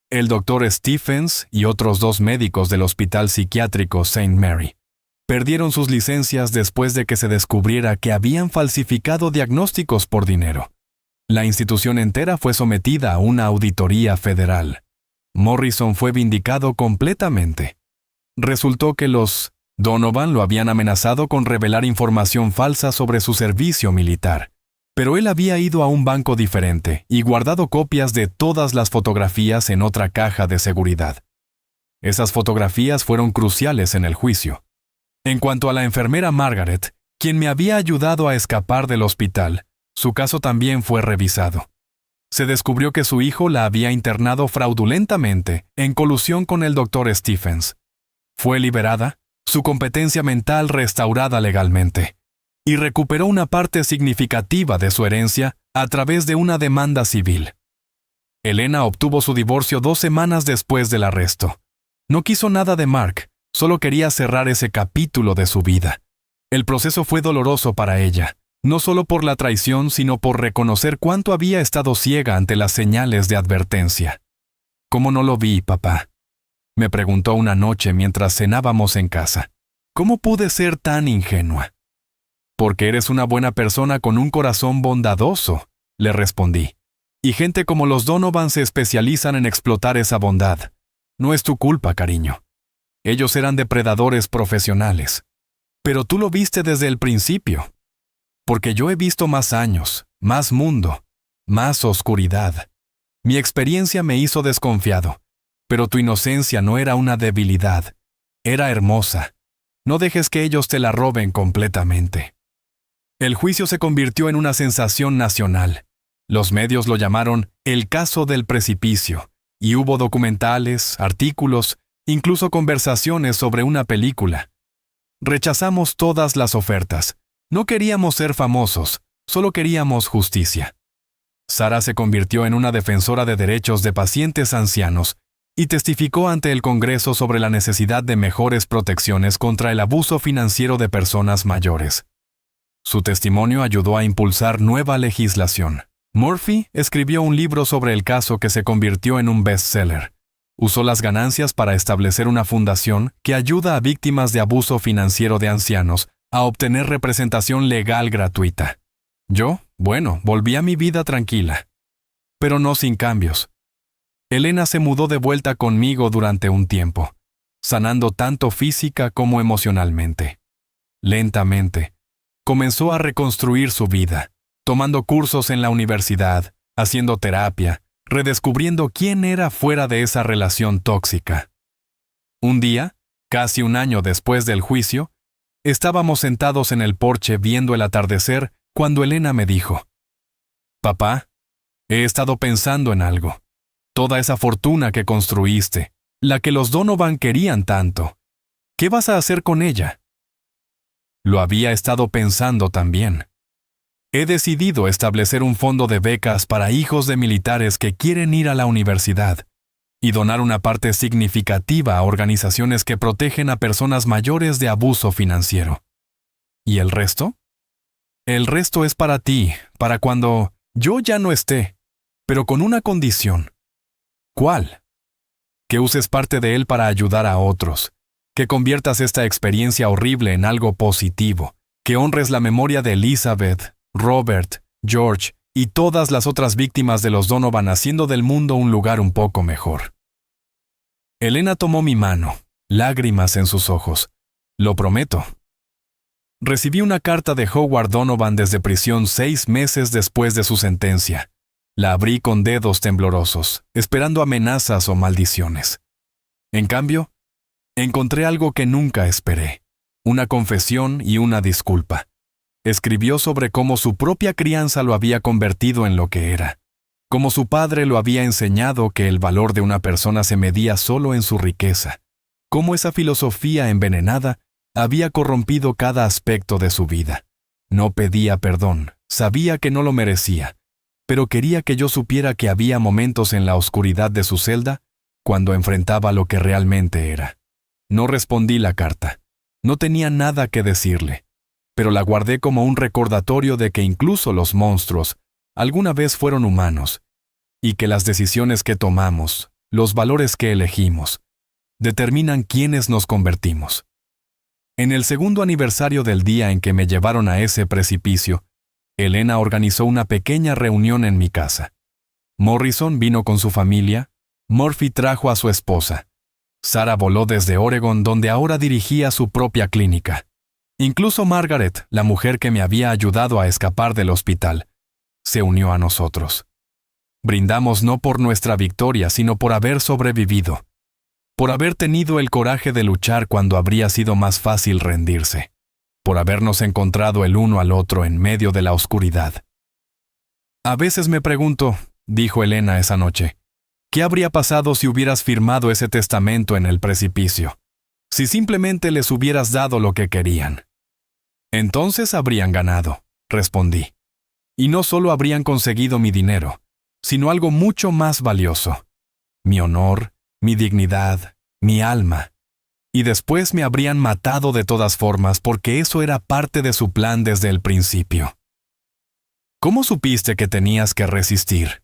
El doctor Stephens y otros 2 médicos del Hospital Psiquiátrico St. Mary perdieron sus licencias después de que se descubriera que habían falsificado diagnósticos por dinero. La institución entera fue sometida a una auditoría federal. Morrison fue vindicado completamente. Resultó que los Donovan lo habían amenazado con revelar información falsa sobre su servicio militar, pero él había ido a un banco diferente y guardado copias de todas las fotografías en otra caja de seguridad. Esas fotografías fueron cruciales en el juicio. En cuanto a la enfermera Margaret, quien me había ayudado a escapar del hospital, su caso también fue revisado. Se descubrió que su hijo la había internado fraudulentamente en colusión con el Dr. Stephens. Fue liberada, su competencia mental restaurada legalmente, y recuperó una parte significativa de su herencia a través de una demanda civil. Elena obtuvo su divorcio 2 semanas después del arresto. No quiso nada de Mark, solo quería cerrar ese capítulo de su vida. El proceso fue doloroso para ella, no solo por la traición, sino por reconocer cuánto había estado ciega ante las señales de advertencia. ¿Cómo no lo vi, papá?, me preguntó una noche mientras cenábamos en casa. ¿Cómo pude ser tan ingenua? Porque eres una buena persona con un corazón bondadoso, le respondí. Y gente como los Donovan se especializan en explotar esa bondad. No es tu culpa, cariño. Ellos eran depredadores profesionales. Pero tú lo viste desde el principio. Porque yo he visto más años, más mundo, más oscuridad. Mi experiencia me hizo desconfiado. Pero tu inocencia no era una debilidad, era hermosa. No dejes que ellos te la roben completamente. El juicio se convirtió en una sensación nacional. Los medios lo llamaron el caso del precipicio, y hubo documentales, artículos, incluso conversaciones sobre una película. Rechazamos todas las ofertas. No queríamos ser famosos, solo queríamos justicia. Sarah se convirtió en una defensora de derechos de pacientes ancianos, y testificó ante el Congreso sobre la necesidad de mejores protecciones contra el abuso financiero de personas mayores. Su testimonio ayudó a impulsar nueva legislación. Murphy escribió un libro sobre el caso que se convirtió en un bestseller. Usó las ganancias para establecer una fundación que ayuda a víctimas de abuso financiero de ancianos a obtener representación legal gratuita. Yo, volví a mi vida tranquila, pero no sin cambios. Elena se mudó de vuelta conmigo durante un tiempo, sanando tanto física como emocionalmente. Lentamente, comenzó a reconstruir su vida, tomando cursos en la universidad, haciendo terapia, redescubriendo quién era fuera de esa relación tóxica. Un día, casi un año después del juicio, estábamos sentados en el porche viendo el atardecer cuando Elena me dijo: «Papá, he estado pensando en algo. Toda esa fortuna que construiste, la que los Donovan querían tanto, ¿qué vas a hacer con ella?». Lo había estado pensando también. He decidido establecer un fondo de becas para hijos de militares que quieren ir a la universidad y donar una parte significativa a organizaciones que protegen a personas mayores de abuso financiero. ¿Y el resto? El resto es para ti, para cuando yo ya no esté, pero con una condición. ¿Cuál? Que uses parte de él para ayudar a otros, que conviertas esta experiencia horrible en algo positivo, que honres la memoria de Elizabeth, Robert, George y todas las otras víctimas de los Donovan, haciendo del mundo un lugar un poco mejor. Elena tomó mi mano, lágrimas en sus ojos. Lo prometo. Recibí una carta de Howard Donovan desde prisión 6 meses después de su sentencia. La abrí con dedos temblorosos, esperando amenazas o maldiciones. En cambio, encontré algo que nunca esperé: una confesión y una disculpa. Escribió sobre cómo su propia crianza lo había convertido en lo que era, cómo su padre lo había enseñado que el valor de una persona se medía solo en su riqueza, cómo esa filosofía envenenada había corrompido cada aspecto de su vida. No pedía perdón, sabía que no lo merecía, pero quería que yo supiera que había momentos en la oscuridad de su celda cuando enfrentaba lo que realmente era. No respondí la carta. No tenía nada que decirle, pero la guardé como un recordatorio de que incluso los monstruos alguna vez fueron humanos, y que las decisiones que tomamos, los valores que elegimos, determinan quiénes nos convertimos. En el segundo aniversario del día en que me llevaron a ese precipicio, Elena organizó una pequeña reunión en mi casa. Morrison vino con su familia, Murphy trajo a su esposa. Sarah voló desde Oregon, donde ahora dirigía su propia clínica. Incluso Margaret, la mujer que me había ayudado a escapar del hospital, se unió a nosotros. Brindamos no por nuestra victoria, sino por haber sobrevivido, por haber tenido el coraje de luchar cuando habría sido más fácil rendirse, por habernos encontrado el uno al otro en medio de la oscuridad. A veces me pregunto, dijo Elena esa noche, ¿qué habría pasado si hubieras firmado ese testamento en el precipicio? Si simplemente les hubieras dado lo que querían. Entonces habrían ganado, respondí. Y no solo habrían conseguido mi dinero, sino algo mucho más valioso: mi honor, mi dignidad, mi alma. Y después me habrían matado de todas formas, porque eso era parte de su plan desde el principio. ¿Cómo supiste que tenías que resistir?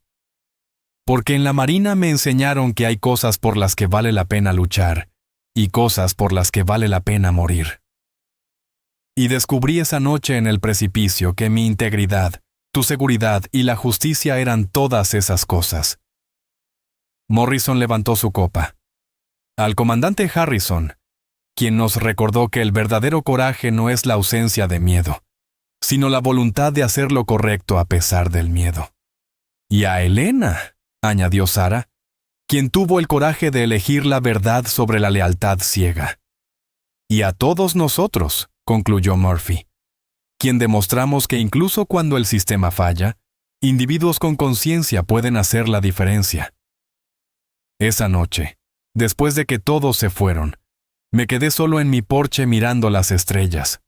Porque en la Marina me enseñaron que hay cosas por las que vale la pena luchar y cosas por las que vale la pena morir. Y descubrí esa noche en el precipicio que mi integridad, tu seguridad y la justicia eran todas esas cosas. Morrison levantó su copa. Al comandante Harrison, quien nos recordó que el verdadero coraje no es la ausencia de miedo, sino la voluntad de hacer lo correcto a pesar del miedo. Y a Elena, añadió Sarah, quien tuvo el coraje de elegir la verdad sobre la lealtad ciega. Y a todos nosotros, concluyó Murphy, quien demostramos que incluso cuando el sistema falla, individuos con conciencia pueden hacer la diferencia. Esa noche, después de que todos se fueron, me quedé solo en mi porche mirando las estrellas.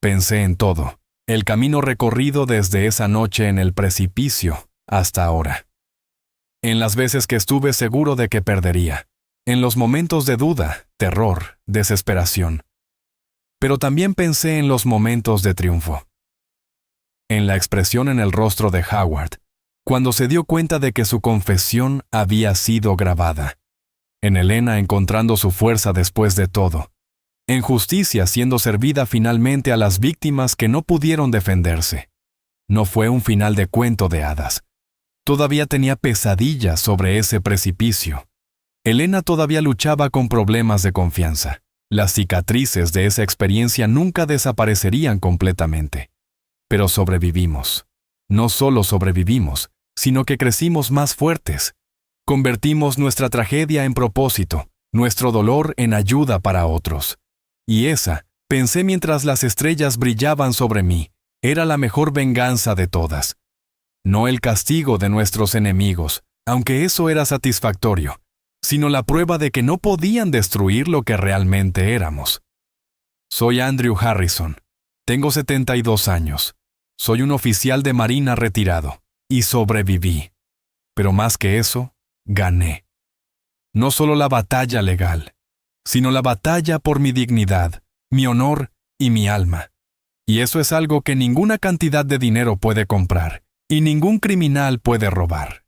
Pensé en todo, el camino recorrido desde esa noche en el precipicio hasta ahora. En las veces que estuve seguro de que perdería, en los momentos de duda, terror, desesperación. Pero también pensé en los momentos de triunfo. En la expresión en el rostro de Howard, cuando se dio cuenta de que su confesión había sido grabada. En Elena encontrando su fuerza después de todo. En justicia siendo servida finalmente a las víctimas que no pudieron defenderse. No fue un final de cuento de hadas. Todavía tenía pesadillas sobre ese precipicio. Elena todavía luchaba con problemas de confianza. Las cicatrices de esa experiencia nunca desaparecerían completamente. Pero sobrevivimos. No solo sobrevivimos, sino que crecimos más fuertes. Convertimos nuestra tragedia en propósito, nuestro dolor en ayuda para otros. Y esa, pensé mientras las estrellas brillaban sobre mí, era la mejor venganza de todas. No el castigo de nuestros enemigos, aunque eso era satisfactorio, sino la prueba de que no podían destruir lo que realmente éramos. Soy Andrew Harrison. Tengo 72 años. Soy un oficial de Marina retirado, y sobreviví. Pero más que eso, gané. No solo la batalla legal, sino la batalla por mi dignidad, mi honor y mi alma. Y eso es algo que ninguna cantidad de dinero puede comprar, y ningún criminal puede robar.